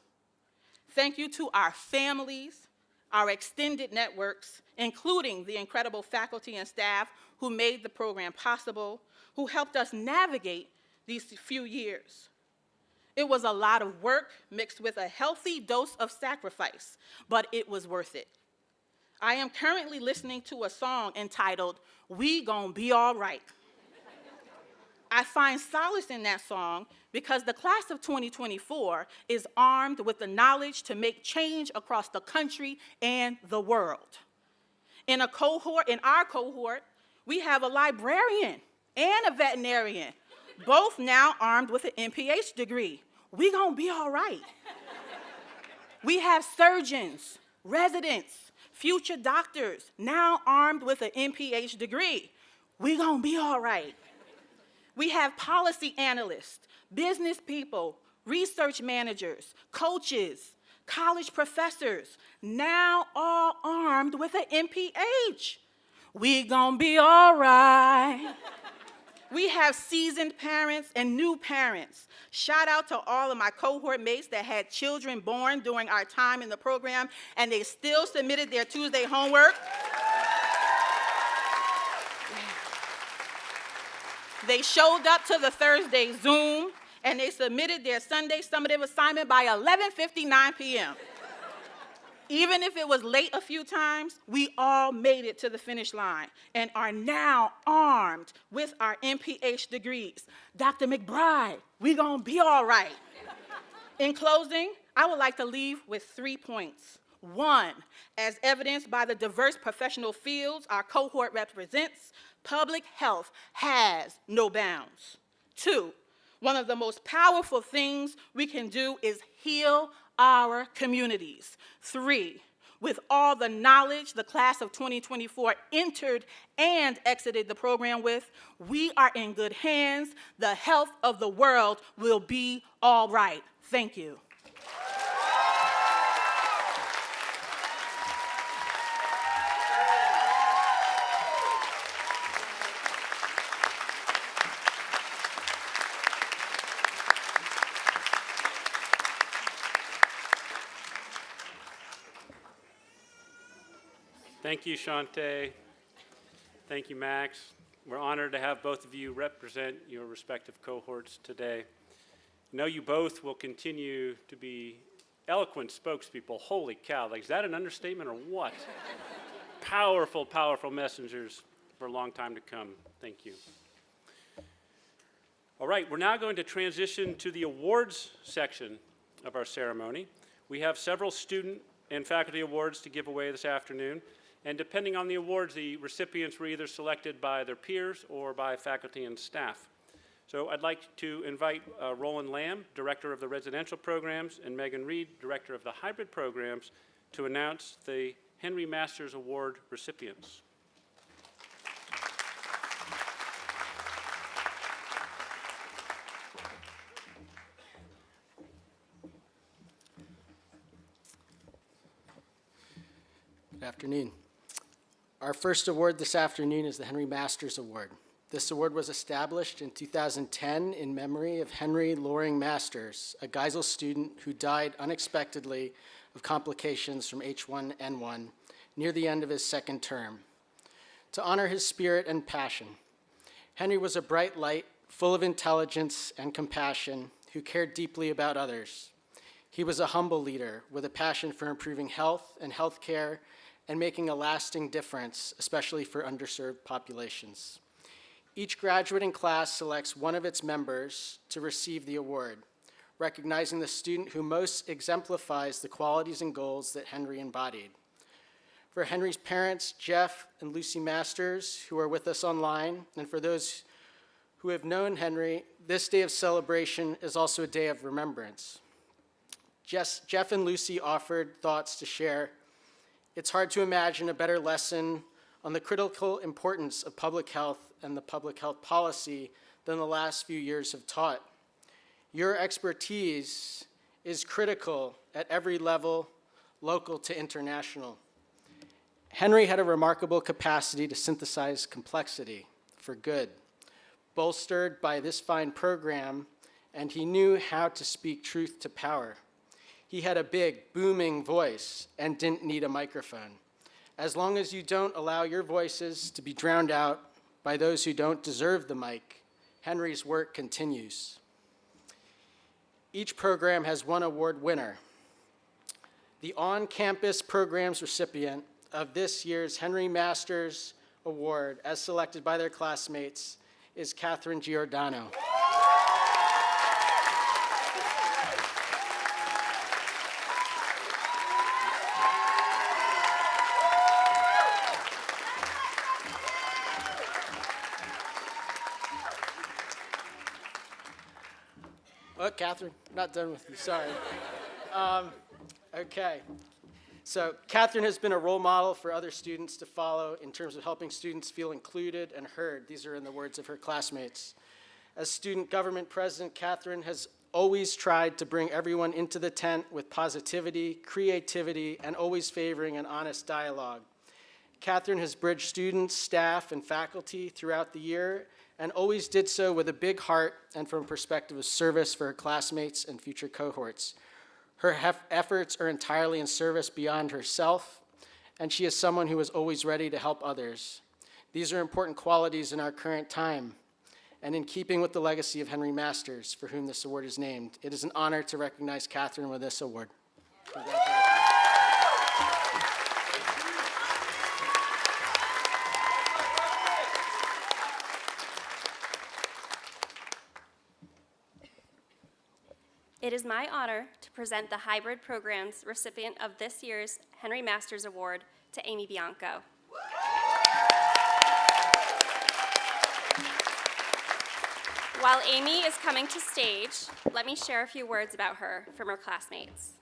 Thank you to our families, our extended networks, including the incredible faculty and staff who made the program possible, who helped us navigate these few years. It was a lot of work mixed with a healthy dose of sacrifice, but it was worth it. I am currently listening to a song entitled, "We Gon' Be All Right." I find solace in that song because the class of 2024 is armed with the knowledge to make change across the country and the world. In our cohort, we have a librarian and a veterinarian, both now armed with an MPH degree. We gonna be all right. We have surgeons, residents, future doctors, now armed with an MPH degree. We gonna be all right. We have policy analysts, business people, research managers, coaches, college professors, now all armed with an MPH. We gonna be all right. We have seasoned parents and new parents. Shout out to all of my cohort mates that had children born during our time in the program, and they still submitted their Tuesday homework. They showed up to the Thursday Zoom, and they submitted their Sunday summative assignment by 11:59 p.m. Even if it was late a few times, we all made it to the finish line and are now armed with our MPH degrees. Dr. McBride, we gonna be all right. In closing, I would like to leave with 3 points. 1, as evidenced by the diverse professional fields our cohort represents, public health has no bounds. 2, one of the most powerful things we can do is heal our communities. 3, with all the knowledge the class of 2024 entered and exited the program with, we are in good hands. The health of the world will be all right. Thank you. Thank you, Shante. Thank you, Max. We're honored to have both of you represent your respective cohorts today. I know you both will continue to be eloquent spokespeople. Holy cow, like, is that an understatement or what? Powerful, powerful messengers for a long time to come. Thank you. All right, we're now going to transition to the awards section of our ceremony. We have several student and faculty awards to give away this afternoon. And depending on the awards, the recipients were either selected by their peers or by faculty and staff. So I'd like to invite Roland Lamb, Director of the Residential Programs, and Megan Reed, Director of the Hybrid Programs, to announce the Henry Masters Award recipients. Good afternoon. Our first award this afternoon is the Henry Masters Award. This award was established in 2010 in memory of Henry Loring Masters, a Geisel student who died unexpectedly of complications from H1N1 near the end of his second term. To honor his spirit and passion, Henry was a bright light, full of intelligence and compassion, who cared deeply about others. He was a humble leader with a passion for improving health and healthcare and making a lasting difference, especially for underserved populations. Each graduating class selects one of its members to receive the award, recognizing the student who most exemplifies the qualities and goals that Henry embodied. For Henry's parents, Jeff and Lucy Masters, who are with us online, and for those who have known Henry, this day of celebration is also a day of remembrance. Jeff and Lucy offered thoughts to share. It's hard to imagine a better lesson on the critical importance of public health and the public health policy than the last few years have taught. Your expertise is critical at every level, local to international. Henry had a remarkable capacity to synthesize complexity for good, bolstered by this fine program, and he knew how to speak truth to power. He had a big, booming voice and didn't need a microphone. As long as you don't allow your voices to be drowned out by those who don't deserve the mic, Henry's work continues. Each program has one award winner. The on-campus programs recipient of this year's Henry Masters Award, as selected by their classmates, is Catherine Giordano. Oh, Catherine, not done with you, sorry. Okay. So Catherine has been a role model for other students to follow in terms of helping students feel included and heard. These are in the words of her classmates. As student government president, Catherine has always tried to bring everyone into the tent with positivity, creativity, and always favoring an honest dialogue. Catherine has bridged students, staff, and faculty throughout the year and always did so with a big heart and from a perspective of service for her classmates and future cohorts. Her efforts are entirely in service beyond herself, and she is someone who is always ready to help others. These are important qualities in our current time, and in keeping with the legacy of Henry Masters, for whom this award is named, it is an honor to recognize Catherine with this award. Congratulations. It is my honor to present the hybrid program's recipient of this year's Henry Masters Award to Amy Bianco. While Amy is coming to stage, let me share a few words about her from her classmates.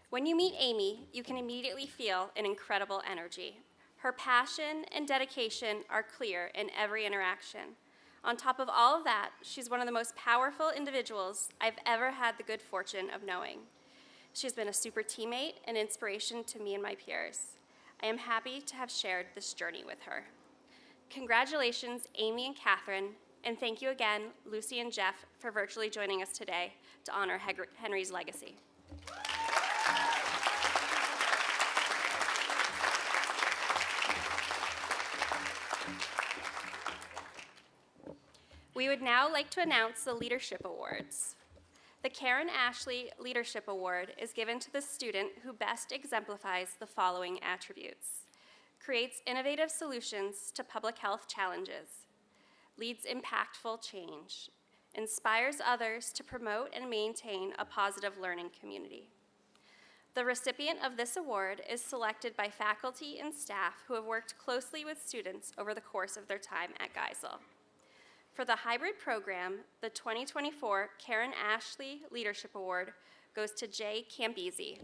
When you meet Amy, you can immediately feel an incredible energy. Her passion and dedication are clear in every interaction. On top of all of that, she's one of the most powerful individuals I've ever had the good fortune of knowing. She's been a super teammate and inspiration to me and my peers. I am happy to have shared this journey with her. Congratulations, Amy and Catherine, and thank you again, Lucy and Jeff, for virtually joining us today to honor Henry's legacy. We would now like to announce the Leadership Awards. The Karen Ashley Leadership Award is given to the student who best exemplifies the following attributes: creates innovative solutions to public health challenges, leads impactful change, inspires others to promote and maintain a positive learning community. The recipient of this award is selected by faculty and staff who have worked closely with students over the course of their time at Geisel. For the hybrid program, the 2024 Karen Ashley Leadership Award goes to Jay Cambisi.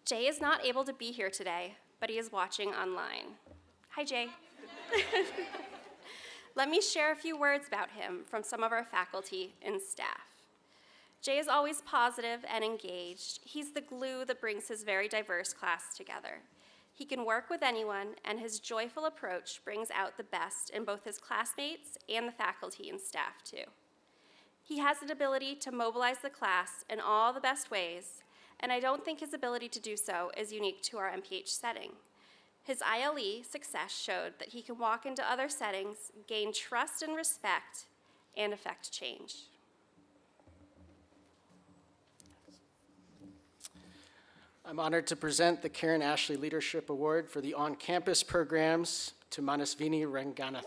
Jay is not able to be here today, but he is watching online. Hi, Jay. Let me share a few words about him from some of our faculty and staff. Jay is always positive and engaged. He's the glue that brings his very diverse class together. He can work with anyone, and his joyful approach brings out the best in both his classmates and the faculty and staff, too. He has an ability to mobilize the class in all the best ways, and I don't think his ability to do so is unique to our MPH setting. His ILE success showed that he can walk into other settings, gain trust and respect, and affect change. I'm honored to present the Karen Ashley Leadership Award for the on-campus programs to Manasvini Ranganathan.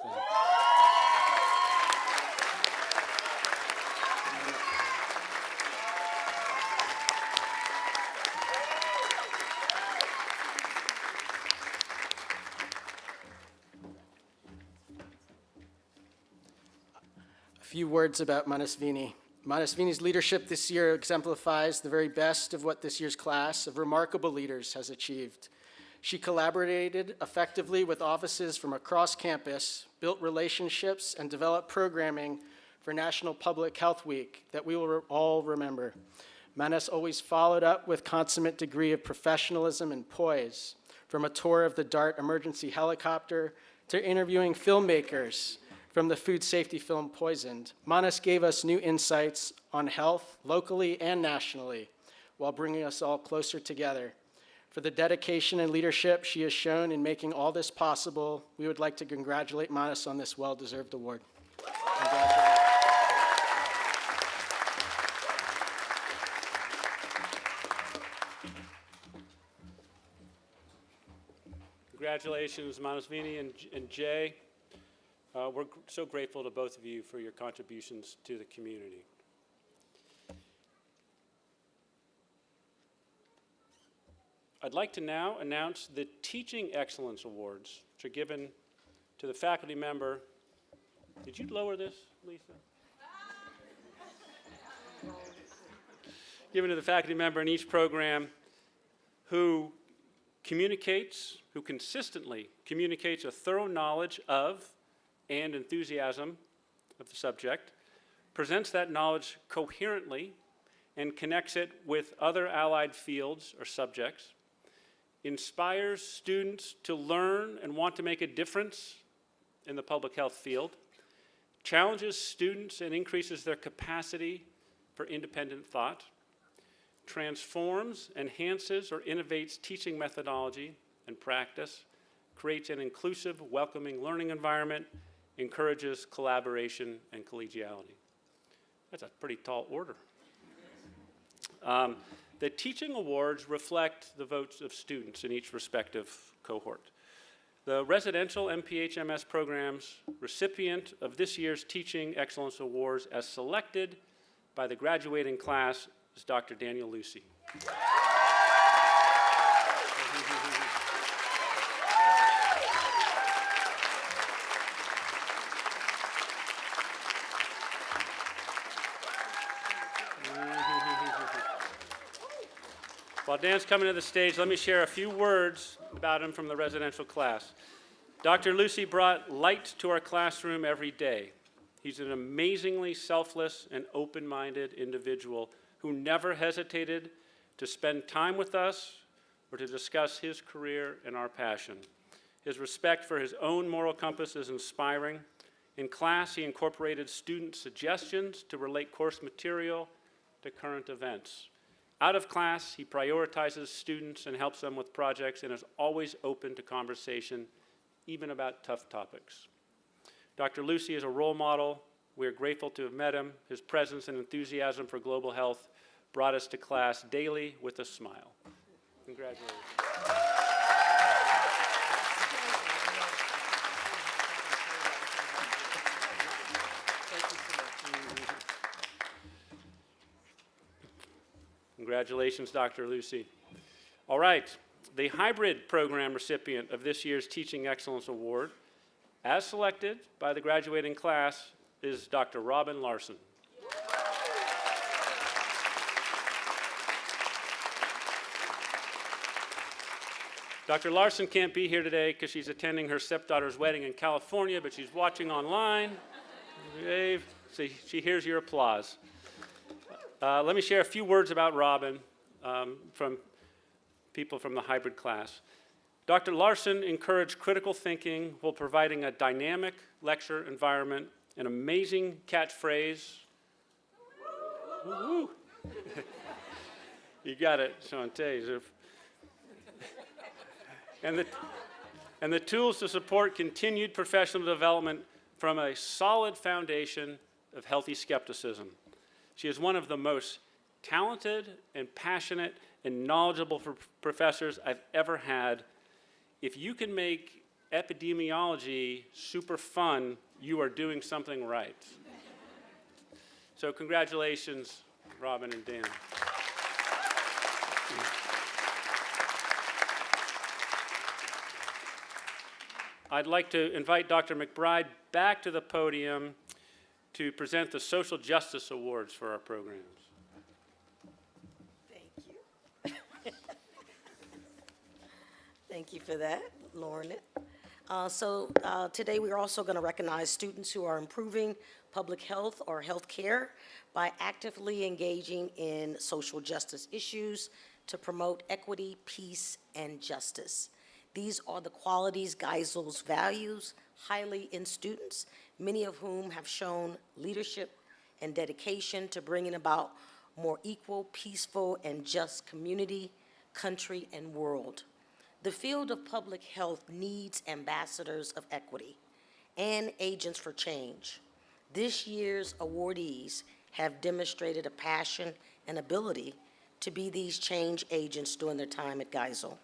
few words about Manasvini. Manasvini's leadership this year exemplifies the very best of what this year's class of remarkable leaders has achieved. She collaborated effectively with offices from across campus, built relationships, and developed programming for National Public Health Week that we will all remember. Manas always followed up with consummate degree of professionalism and poise, from a tour of the DART emergency helicopter to interviewing filmmakers from the food safety film Poisoned. Manas gave us new insights on health locally and nationally while bringing us all closer together. For the dedication and leadership she has shown in making all this possible, we would like to congratulate Manas on this well-deserved award. Congratulations. Congratulations, Manasvini and Jay. We're so grateful to both of you for your contributions to the community. I'd like to now announce the Teaching Excellence Awards, which are given to the faculty member. Did you lower this, Lisa? Given to the faculty member in each program who consistently communicates a thorough knowledge of and enthusiasm of the subject, presents that knowledge coherently and connects it with other allied fields or subjects, inspires students to learn and want to make a difference in the public health field, challenges students and increases their capacity for independent thought, transforms, enhances, or innovates teaching methodology and practice, creates an inclusive, welcoming learning environment, encourages collaboration and collegiality. That's a pretty tall order. The teaching awards reflect the votes of students in each respective cohort. The residential MPH-MS program's recipient of this year's Teaching Excellence Awards as selected by the graduating class is Dr. Daniel Lucy. While Dan's coming to the stage, let me share a few words about him from the residential class. Dr. Lucy brought light to our classroom every day. He's an amazingly selfless and open-minded individual who never hesitated to spend time with us or to discuss his career and our passion. His respect for his own moral compass is inspiring. In class, he incorporated student suggestions to relate course material to current events. Out of class, he prioritizes students and helps them with projects and is always open to conversation, even about tough topics. Dr. Lucy is a role model. We are grateful to have met him. His presence and enthusiasm for global health brought us to class daily with a smile. Congratulations. Congratulations, Dr. Lucy. All right, the hybrid program recipient of this year's Teaching Excellence Award, as selected by the graduating class, is Dr. Robin Larson. Dr. Larson can't be here today because she's attending her stepdaughter's wedding in California, but she's watching online. Dave, she hears your applause. Let me share a few words about Robin from people from the hybrid class. Dr. Larson encouraged critical thinking while providing a dynamic lecture environment, an amazing catchphrase. Woo-hoo. You got it, Shante. And the tools to support continued professional development from a solid foundation of healthy skepticism. She is one of the most talented and passionate and knowledgeable professors I've ever had. If you can make epidemiology super fun, you are doing something right. So congratulations, Robin and Dan. I'd like to invite Dr. McBride back to the podium to present the Social Justice Awards for our programs. Thank you. Thank you for that, Lauren. Today we're also going to recognize students who are improving public health or health care by actively engaging in social justice issues to promote equity, peace, and justice. These are the qualities Geisel's values highly in students, many of whom have shown leadership and dedication to bringing about more equal, peaceful, and just community, country, and world. The field of public health needs ambassadors of equity and agents for change. This year's awardees have demonstrated a passion and ability to be these change agents during their time at Geisel.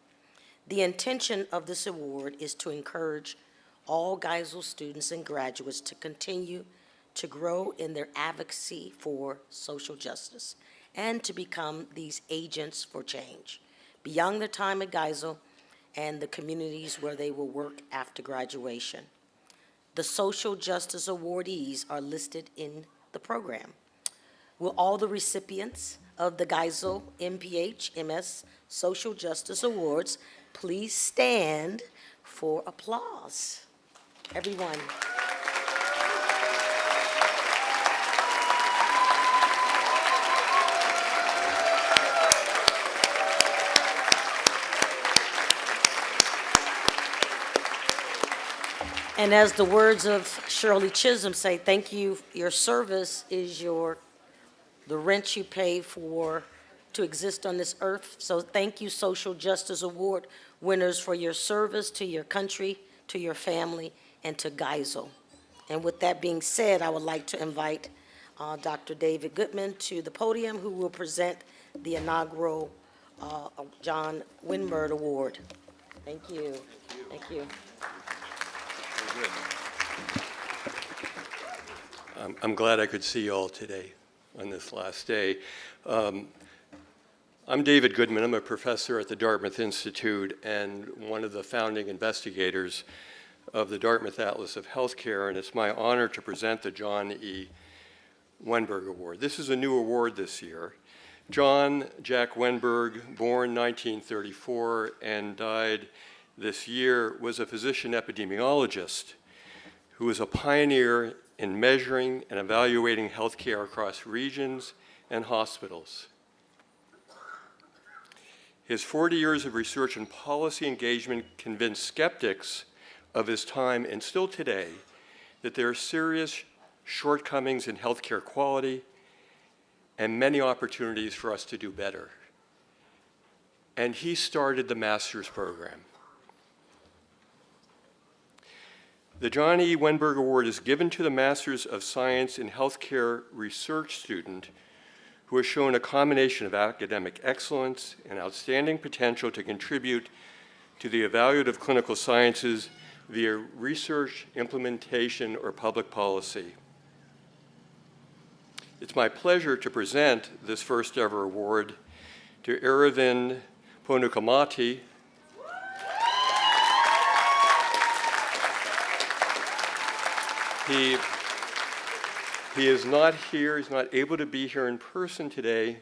The intention of this award is to encourage all Geisel students and graduates to continue to grow in their advocacy for social justice and to become these agents for change beyond their time at Geisel and the communities where they will work after graduation. The social justice awardees are listed in the program. Will all the recipients of the Geisel MPH MS Social Justice Awards please stand for applause? Everyone. And as the words of Shirley Chisholm say, thank you, your service is the rent you pay for to exist on this earth. So thank you, Social Justice Award winners, for your service to your country, to your family, and to Geisel. And with that being said, I would like to invite Dr. David Goodman to the podium, who will present the inaugural John Wenberg Award. Thank you. Thank you. I'm glad I could see you all today on this last day. I'm David Goodman. I'm a professor at the Dartmouth Institute and one of the founding investigators of the Dartmouth Atlas of Healthcare, and it's my honor to present the John E. Wenberg Award. This is a new award this year. John Jack Wenberg, born 1934 and died this year, was a physician epidemiologist who was a pioneer in measuring and evaluating healthcare across regions and hospitals. His 40 years of research and policy engagement convinced skeptics of his time, and still today, that there are serious shortcomings in healthcare quality and many opportunities for us to do better. And he started the master's program. The John E. Wenberg Award is given to the Masters of Science in Healthcare research student who has shown a combination of academic excellence and outstanding potential to contribute to the evaluative clinical sciences via research, implementation, or public policy. It's my pleasure to present this first ever award to Aravind Ponukamati. He is not here, he's not able to be here in person today.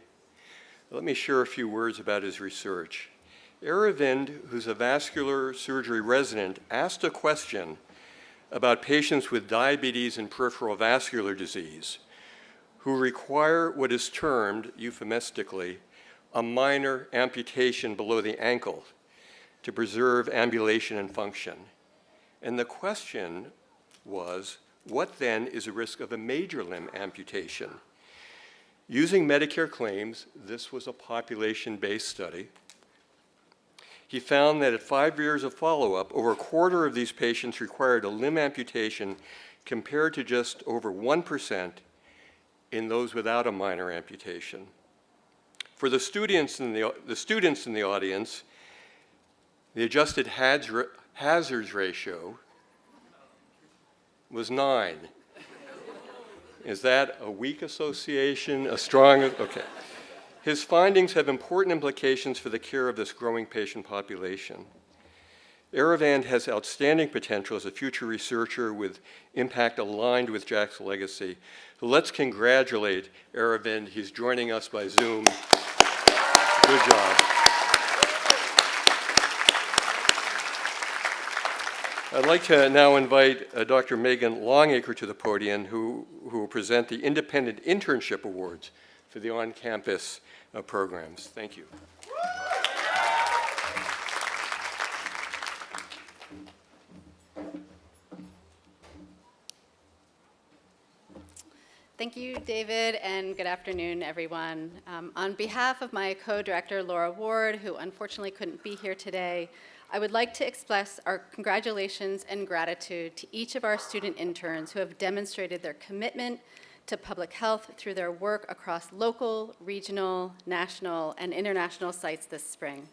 Let me share a few words about his research. Aravind, who's a vascular surgery resident, asked a question about patients with diabetes and peripheral vascular disease who require what is termed, euphemistically, a minor amputation below the ankle to preserve ambulation and function. And the question was, what then is a risk of a major limb amputation? Using Medicare claims, this was a population-based study. He found that at 5 years of follow-up, over a quarter of these patients required a limb amputation compared to just over 1% in those without a minor amputation. For the students in the audience, the adjusted hazards ratio was 9. Is that a weak association, a strong? Okay. His findings have important implications for the care of this growing patient population. Eravand has outstanding potential as a future researcher with impact aligned with Jack's legacy. So let's congratulate Eravand. He's joining us by Zoom. Good job. I'd like to now invite Dr. Megan Longacre to the podium, who will present the Independent Internship Awards for the on-campus programs. Thank you. Thank you, David, and good afternoon, everyone. On behalf of my co-director, Laura Ward, who unfortunately couldn't be here today, I would like to express our congratulations and gratitude to each of our student interns who have demonstrated their commitment to public health through their work across local, regional, national, and international sites this spring.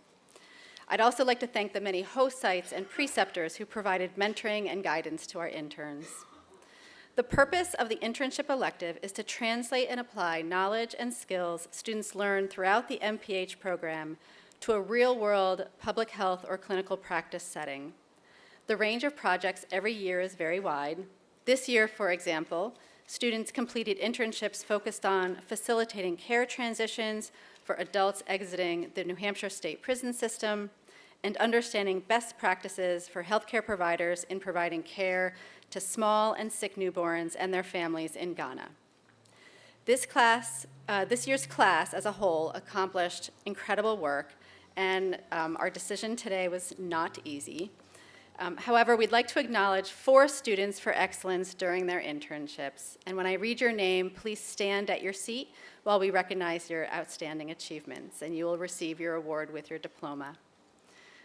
I'd also like to thank the many host sites and preceptors who provided mentoring and guidance to our interns. The purpose of the internship elective is to translate and apply knowledge and skills students learn throughout the MPH program to a real-world public health or clinical practice setting. The range of projects every year is very wide. This year, for example, students completed internships focused on facilitating care transitions for adults exiting the New Hampshire state prison system and understanding best practices for healthcare providers in providing care to small and sick newborns and their families in Ghana. This year's class as a whole accomplished incredible work, and our decision today was not easy. However, we'd like to acknowledge 4 students for excellence during their internships. And when I read your name, please stand at your seat while we recognize your outstanding achievements, and you will receive your award with your diploma.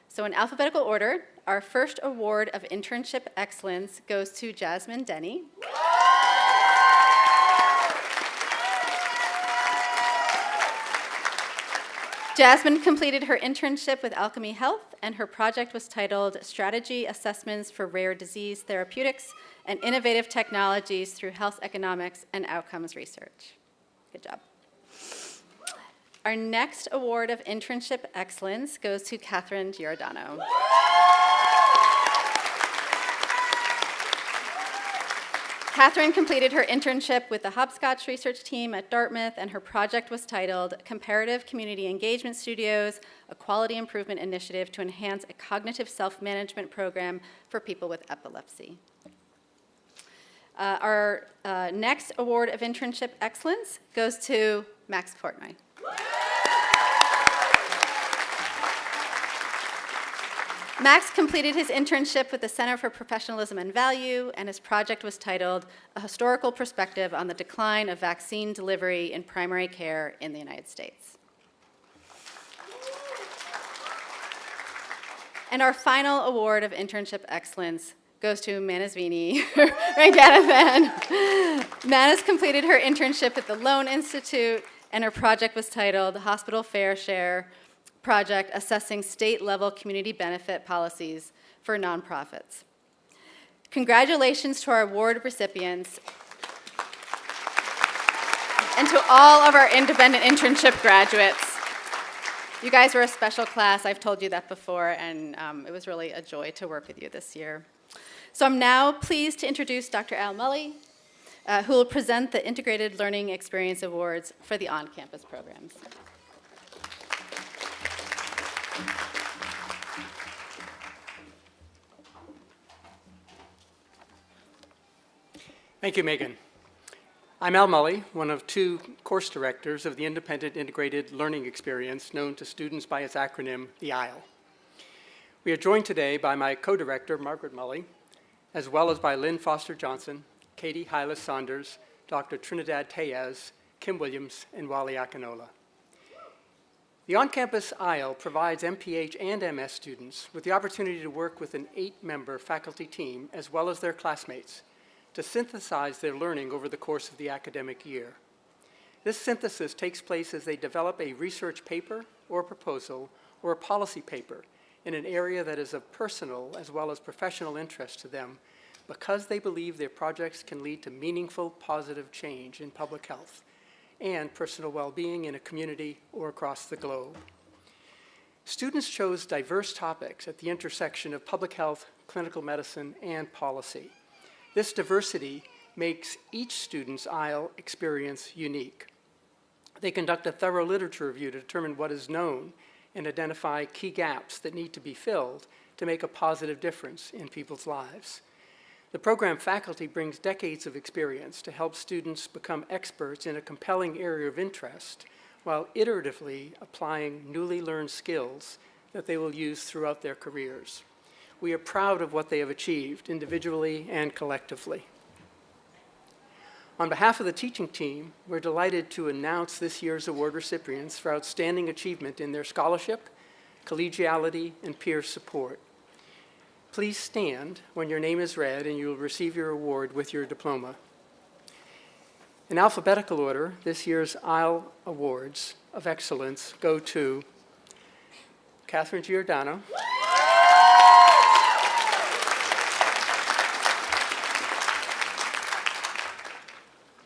So in alphabetical order, our first award of internship excellence goes to Jasmine Denny. Jasmine completed her internship with Alchemy Health, and her project was titled Strategy Assessments for Rare Disease Therapeutics and Innovative Technologies Through Health Economics and Outcomes Research. Good job. Our next award of internship excellence goes to Catherine Giordano. Catherine completed her internship with the Hopscotch research team at Dartmouth, and her project was titled Comparative Community Engagement Studios, a Quality Improvement Initiative to Enhance a Cognitive Self-Management Program for People with Epilepsy. Our next award of internship excellence goes to Max Portnoy. Max completed his internship with the Center for Professionalism and Value, and his project was titled A Historical Perspective on the Decline of Vaccine Delivery in Primary Care in the United States. And our final award of internship excellence goes to Manasvini Ranganathan. Manas completed her internship at the Loan Institute, and her project was titled Hospital Fair Share Project Assessing State-Level Community Benefit Policies for Nonprofits. Congratulations to our award recipients and to all of our independent internship graduates. You guys were a special class. I've told you that before, and it was really a joy to work with you this year. So I'm now pleased to introduce Dr. Al Mully, who will present the Integrated Learning Experience Awards for the on-campus programs. Thank you, Megan. I'm Al Mully, one of 2 course directors of the Independent Integrated Learning Experience, known to students by its acronym, the ILE. We are joined today by my co-director, Margaret Mully, as well as by Lynn Foster Johnson, Katie Hylas Saunders, Dr. Trinidad Tellez, Kim Williams, and Wally Akinola. The on-campus ILE provides MPH and MS students with the opportunity to work with an 8-member faculty team, as well as their classmates, to synthesize their learning over the course of the academic year. This synthesis takes place as they develop a research paper or proposal or a policy paper in an area that is of personal as well as professional interest to them, because they believe their projects can lead to meaningful, positive change in public health and personal well-being in a community or across the globe. Students chose diverse topics at the intersection of public health, clinical medicine, and policy. This diversity makes each student's IEL experience unique. They conduct a thorough literature review to determine what is known and identify key gaps that need to be filled to make a positive difference in people's lives. The program faculty brings decades of experience to help students become experts in a compelling area of interest while iteratively applying newly learned skills that they will use throughout their careers. We are proud of what they have achieved individually and collectively. On behalf of the teaching team, we're delighted to announce this year's award recipients for outstanding achievement in their scholarship, collegiality, and peer support. Please stand when your name is read and you will receive your award with your diploma. In alphabetical order, this year's IEL Awards of Excellence go to Catherine Giordano,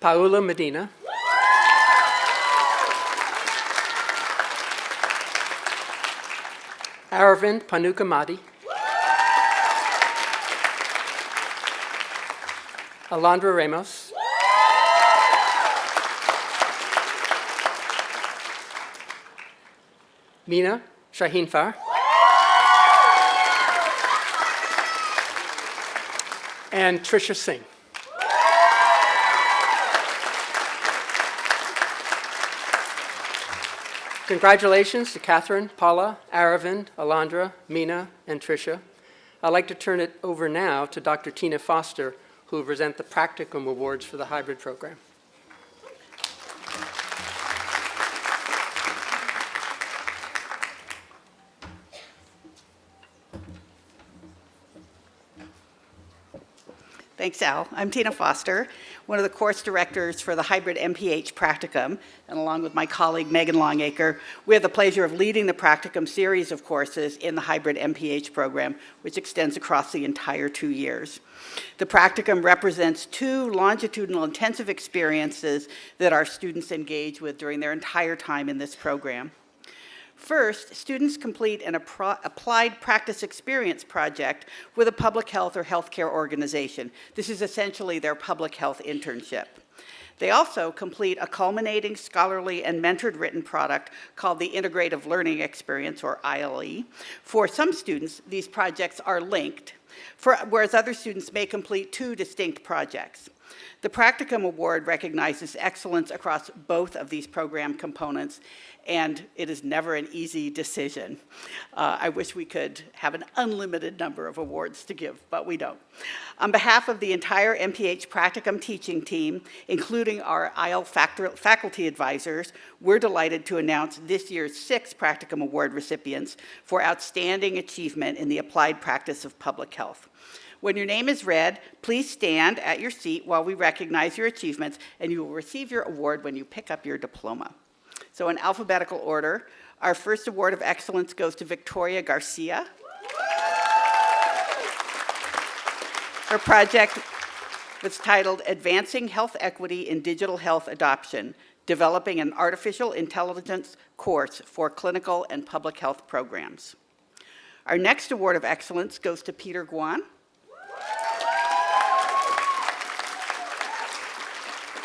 Paula Medina, Aravind Panukamadi, Alondra Ramos, Meena Shahinfar, and Tricia Singh. Congratulations to Catherine, Paula, Aravind, Alondra, Meena, and Tricia. I'd like to turn it over now to Dr. Tina Foster, who will present the Practicum Awards for the hybrid program. Thanks, Al. I'm Tina Foster, one of the course directors for the hybrid MPH Practicum, and along with my colleague Megan Longacre, we have the pleasure of leading the Practicum series of courses in the hybrid MPH program, which extends across the entire 2 years. The Practicum represents 2 longitudinal intensive experiences that our students engage with during their entire time in this program. First, students complete an applied practice experience project with a public health or healthcare organization. This is essentially their public health internship. They also complete a culminating scholarly and mentored written product called the Integrative Learning Experience, or ILE. For some students, these projects are linked, whereas other students may complete 2 distinct projects. The Practicum Award recognizes excellence across both of these program components, and it is never an easy decision. I wish we could have an unlimited number of awards to give, but we don't. On behalf of the entire MPH Practicum teaching team, including our IEL faculty advisors, we're delighted to announce this year's 6 Practicum Award recipients for outstanding achievement in the applied practice of public health. When your name is read, please stand at your seat while we recognize your achievements, and you will receive your award when you pick up your diploma. So in alphabetical order, our first award of excellence goes to Victoria Garcia. Her project was titled Advancing Health Equity in Digital Health Adoption, Developing an Artificial Intelligence Course for Clinical and Public Health Programs. Our next award of excellence goes to Peter Guan.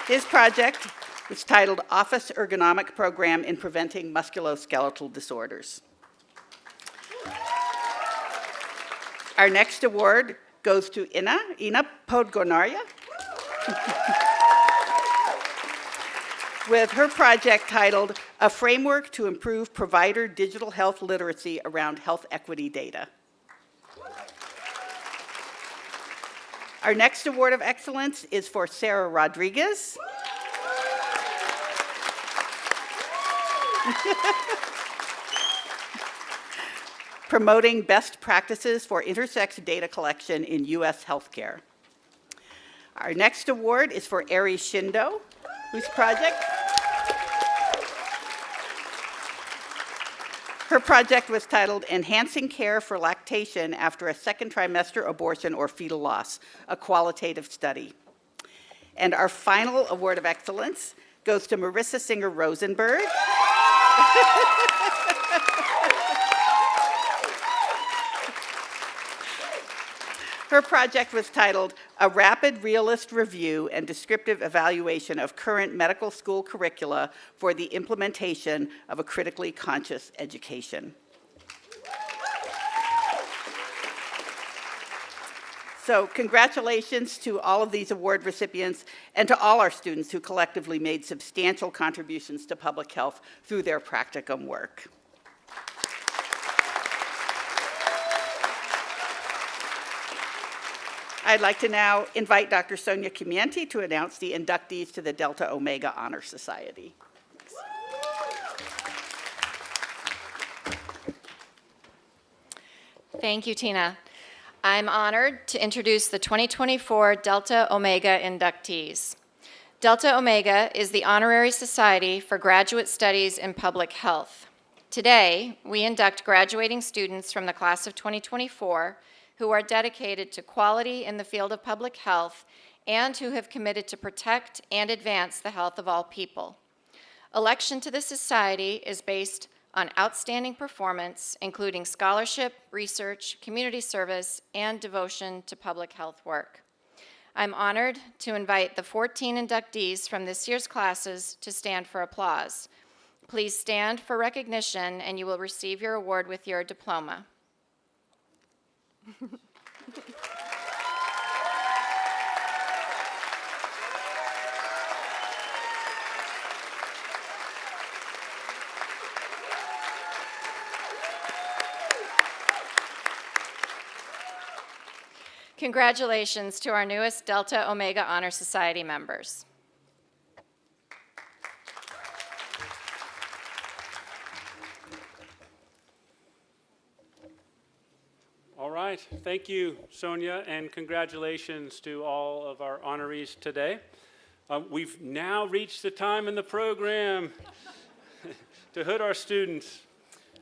His project was titled Office Ergonomic Program in Preventing Musculoskeletal Disorders. Our next award goes to Ina Podgonaria with her project titled A Framework to Improve Provider Digital Health Literacy Around Health Equity Data. Our next award of excellence is for Sarah Rodriguez. Promoting best practices for intersex data collection in U.S. healthcare. Our next award is for Ari Shindo, whose project Her project was titled Enhancing Care for Lactation After a Second Trimester Abortion or Fetal Loss, a Qualitative Study. And our final award of excellence goes to Marissa Singer Rosenberg. Her project was titled A Rapid Realist Review and Descriptive Evaluation of Current Medical School Curricula for the Implementation of a Critically Conscious Education. So congratulations to all of these award recipients and to all our students who collectively made substantial contributions to public health through their practicum work. I'd like to now invite Dr. Sonia Kimienti to announce the inductees to the Delta Omega Honor Society. Thank you, Tina. I'm honored to introduce the 2024 Delta Omega inductees. Delta Omega is the honorary society for graduate studies in public health. Today, we induct graduating students from the class of 2024 who are dedicated to quality in the field of public health and who have committed to protect and advance the health of all people. Election to the society is based on outstanding performance, including scholarship, research, community service, and devotion to public health work. I'm honored to invite the 14 inductees from this year's classes to stand for applause. Please stand for recognition, and you will receive your award with your diploma. Congratulations to our newest Delta Omega Honor Society members. All right, thank you, Sonia, and congratulations to all of our honorees today. We've now reached the time in the program to hood our students.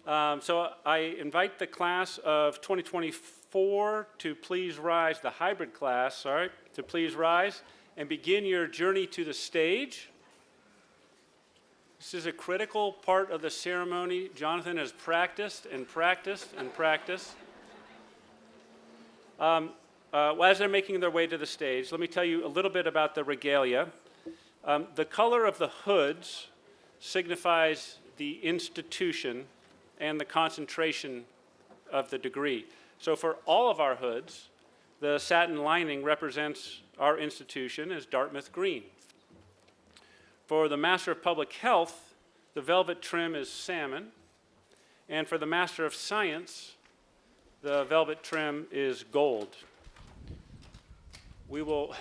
So I invite the class of 2024 to please rise, the hybrid class, sorry, to please rise and begin your journey to the stage. This is a critical part of the ceremony. Jonathan has practiced and practiced and practiced. As they're making their way to the stage, let me tell you a little bit about the regalia. The color of the hoods signifies the institution and the concentration of the degree. So for all of our hoods, the satin lining represents our institution as Dartmouth green. For the Master of Public Health, the velvet trim is salmon. And for the Master of Science, the velvet trim is gold. We will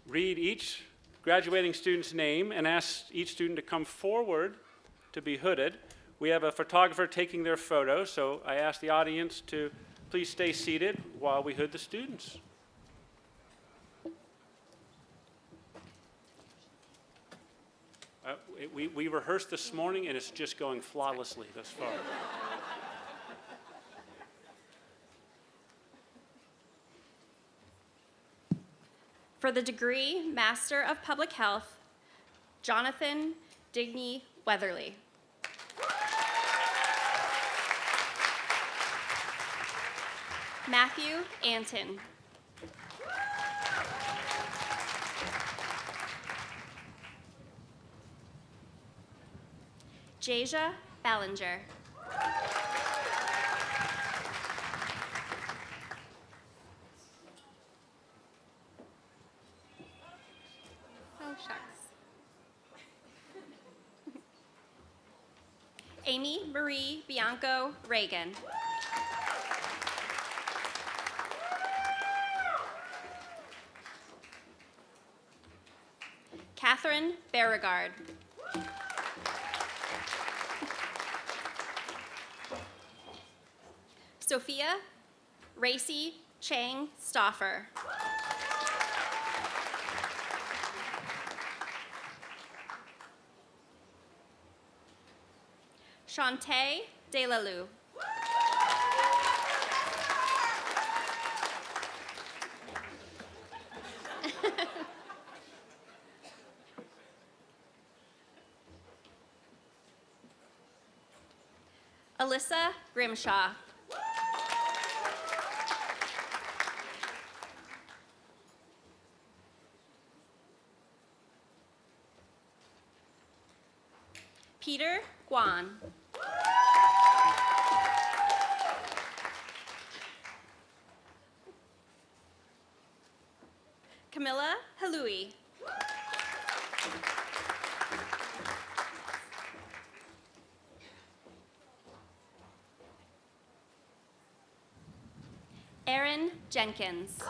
read each graduating student's name and ask each student to come forward to be hooded. We have a photographer taking their photo, so I ask the audience to please stay seated while we hood the students. We rehearsed this morning, and it's just going flawlessly thus far. For the degree Master of Public Health, Jonathan Digny Weatherly. Matthew Anton. Jasia Ballinger. Oh, shucks. Amy Marie Bianco Reagan. Catherine Beauregard. Sophia Racy Chang Stauffer. Shante Delalue. Alyssa Grimshaw. Peter Guan. Camilla Halui. Aaron Jenkins.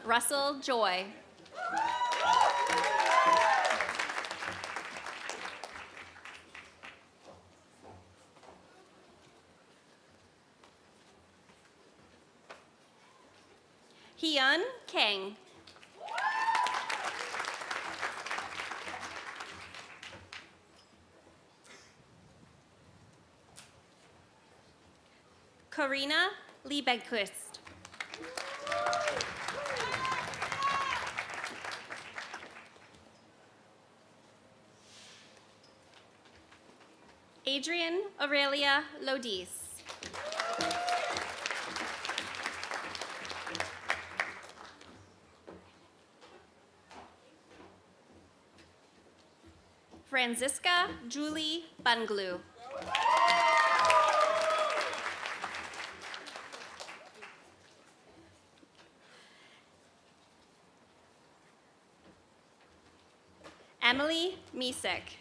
Russell Joy. Hyun Kang. Karina Liebegquist. Adrian Aurelia Lodis. Franziska Julie Bunglu. Emily Misek.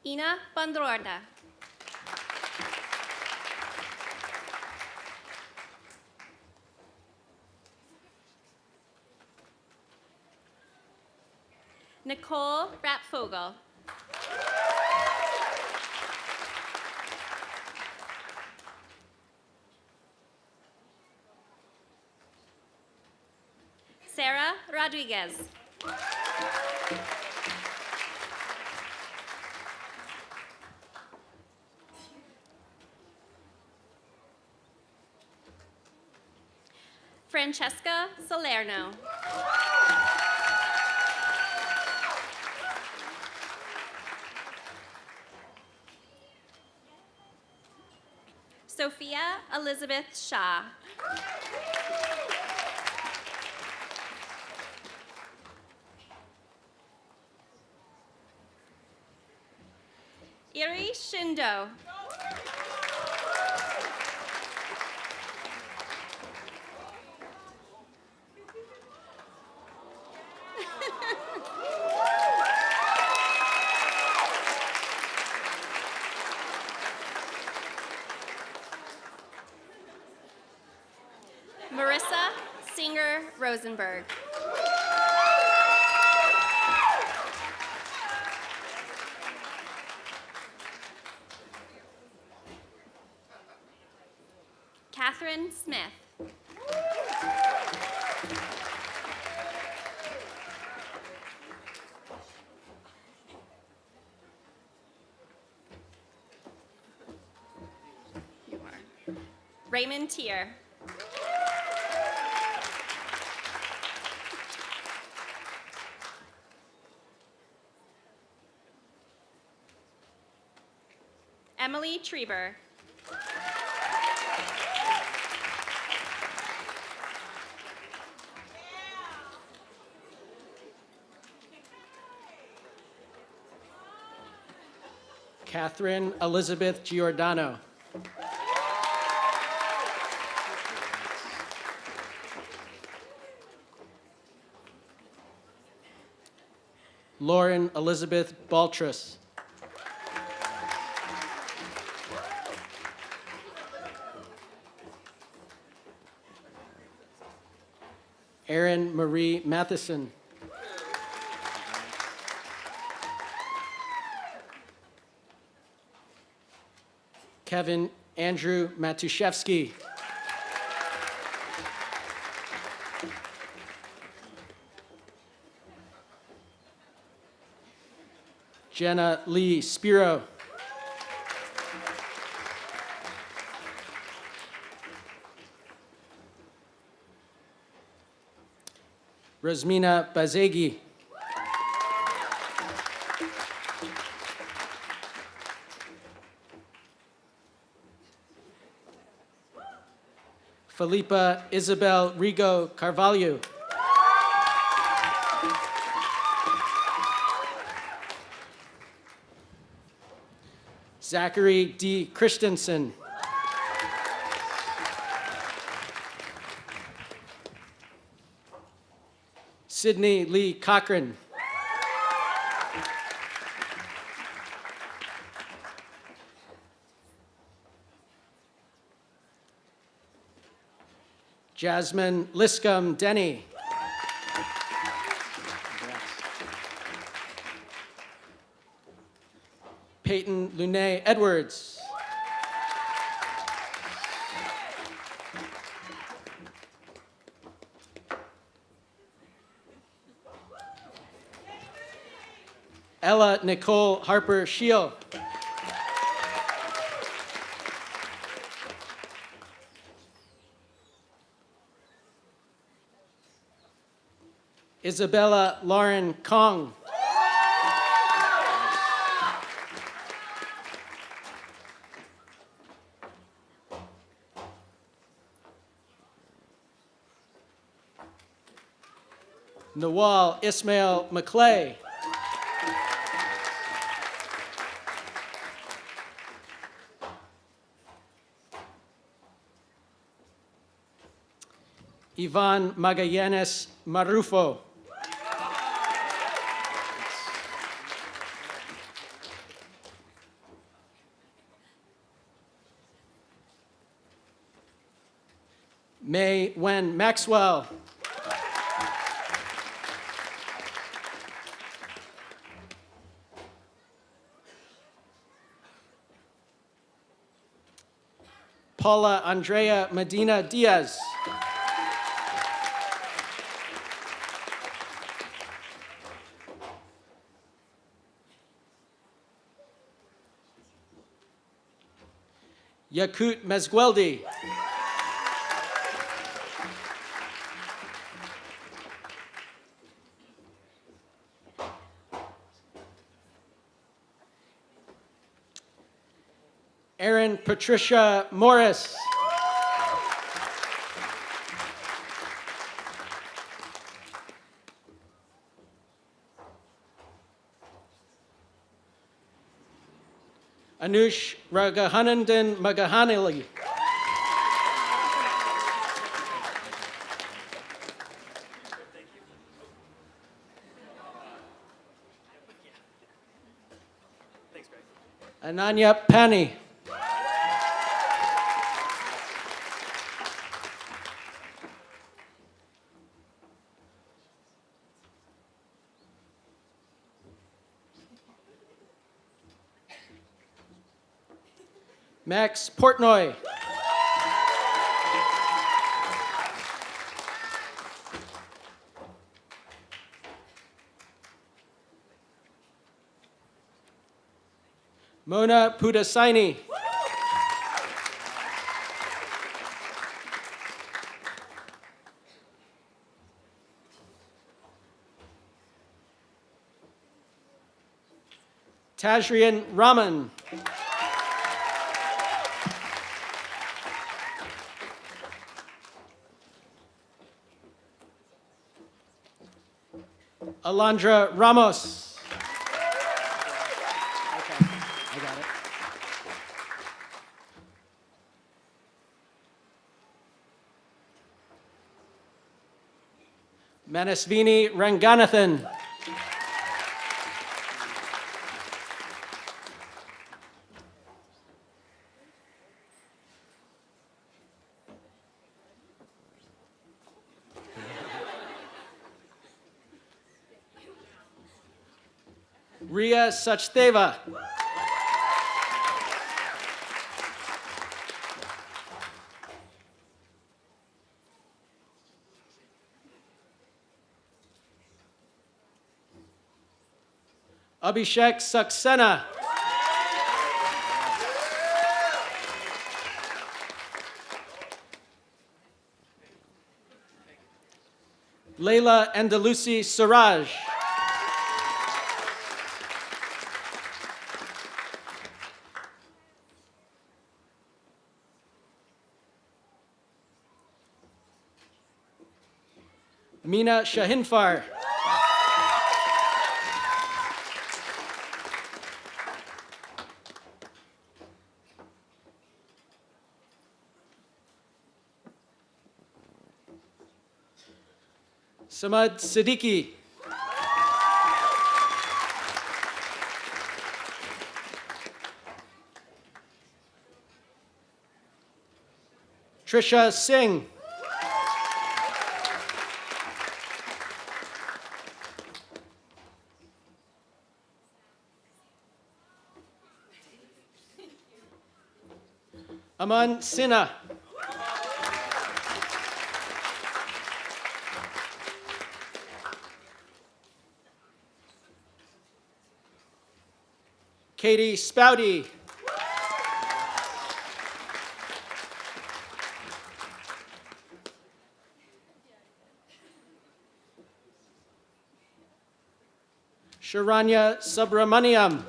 Ina Bandrorda. Nicole Rapfogel. Sarah Rodriguez. Francesca Salerno. Sophia Elizabeth Shaw. Iri Shindo. Marissa Singer Rosenberg. Catherine Smith. You are. Raymond Tier. Emily Trieber. Catherine Elizabeth Giordano. Lauren Elizabeth Baltras. Erin Marie Matheson. Kevin Andrew Matuszewski. Jenna Lee Spiro. Rosmina Bazegi. Felipa Isabel Rigo Carvalho. Zachary D. Christensen. Sydney Lee Cochran. Jasmine Liscombe Denny. Peyton Luné Edwards. Ella Nicole Harper Shield. Isabella Lauren Kong. Nawal Ismail McClay. Ivan Magallanes Marufo. May Wen Maxwell. Paula Andrea Medina Diaz. Yakut Mezgueldi. Erin Patricia Morris. Anush Raghavanandan Magahanili. Ananya Pani. Max Portnoy. Mona Pudasaini. Tajrian Raman. Alondra Ramos. Okay, I got it. Manasvini Ranganathan. Ria Sachdeva. Abhishek Saxena. Leila Andalusi Siraj. Mina Shahinfar. Samad Siddiqui. Trisha Singh. Aman Sinha. Katie Spouty. Sharanya Subramaniam.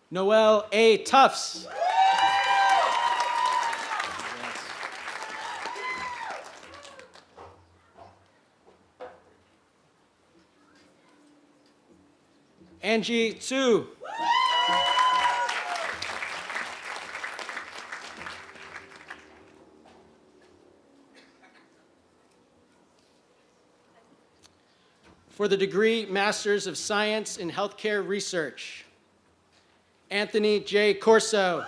Noel A. Tufts. Angie Tsu. For the degree Masters of Science in Healthcare Research, Anthony J. Corso.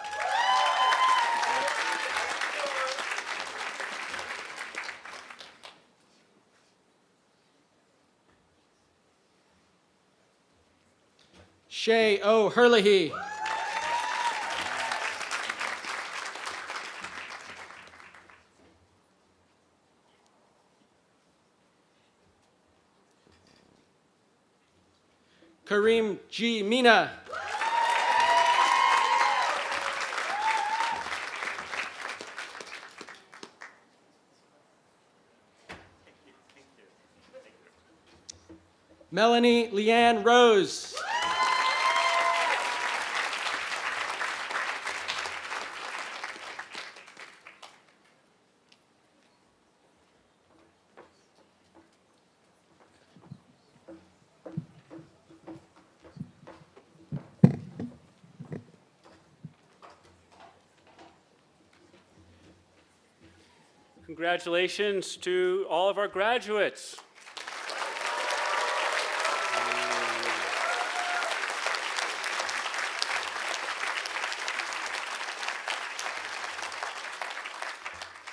Shay O. Herlihy. Kareem G. Mina. Melanie Leanne Rose. Congratulations to all of our graduates.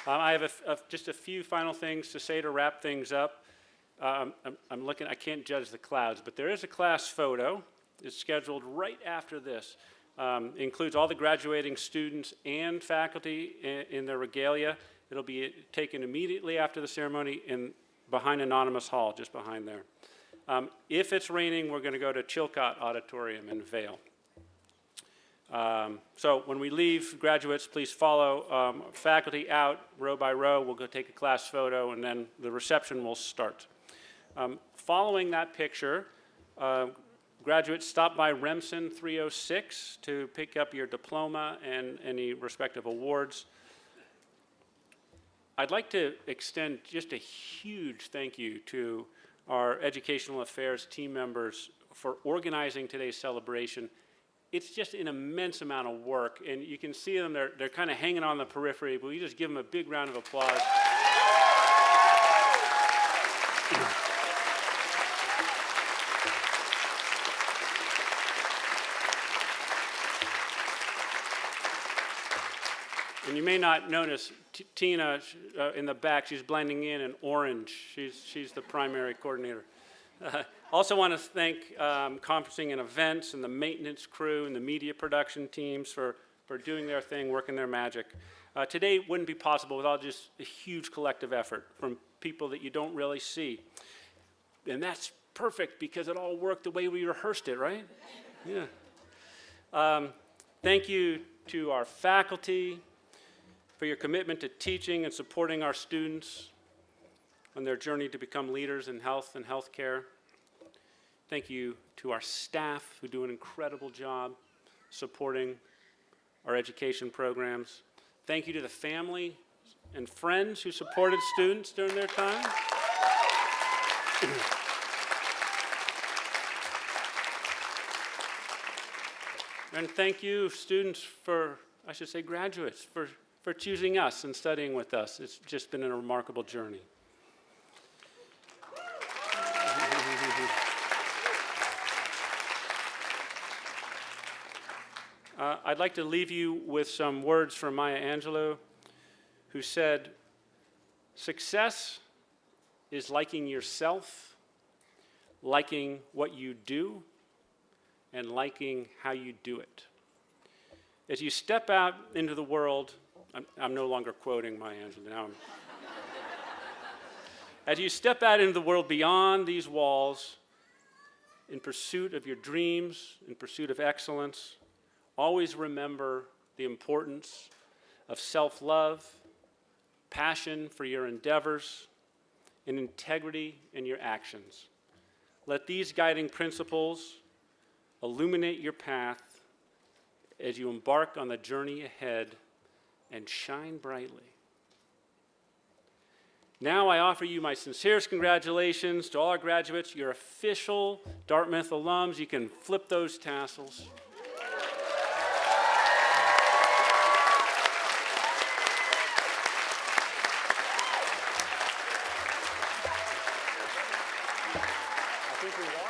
I have just a few final things to say to wrap things up. I'm looking, I can't judge the clouds, but there is a class photo. It's scheduled right after this. Includes all the graduating students and faculty in their regalia. It'll be taken immediately after the ceremony behind Anonymous Hall, just behind there. If it's raining, we're going to go to Chilcott Auditorium in Vail. So when we leave, graduates, please follow faculty out row by row. We'll go take a class photo, and then the reception will start. Following that picture, graduates, stop by Remsen 306 to pick up your diploma and any respective awards. I'd like to extend just a huge thank you to our Educational Affairs team members for organizing today's celebration. It's just an immense amount of work, and you can see them, they're kind of hanging on the periphery, but we just give them a big round of applause. And you may not notice Tina in the back, she's blending in orange. She's the primary coordinator. Also want to thank conferencing and events and the maintenance crew and the media production teams for doing their thing, working their magic. Today wouldn't be possible without just a huge collective effort from people that you don't really see. And that's perfect because it all worked the way we rehearsed it, right? Yeah. Thank you to our faculty for your commitment to teaching and supporting our students on their journey to become leaders in health and healthcare. Thank you to our staff who do an incredible job supporting our education programs. Thank you to the family and friends who supported students during their time. And thank you, students, I should say graduates, for choosing us and studying with us. It's just been a remarkable journey. I'd like to leave you with some words from Maya Angelou, who said, "Success is liking yourself, liking what you do, and liking how you do it." As you step out into the world, I'm no longer quoting Maya Angelou now. As you step out into the world beyond these walls, in pursuit of your dreams, in pursuit of excellence, always remember the importance of self-love, passion for your endeavors, and integrity in your actions. Let these guiding principles illuminate your path as you embark on the journey ahead and shine brightly. Now I offer you my sincerest congratulations to all our graduates. You're official Dartmouth alums. You can flip those tassels. I think we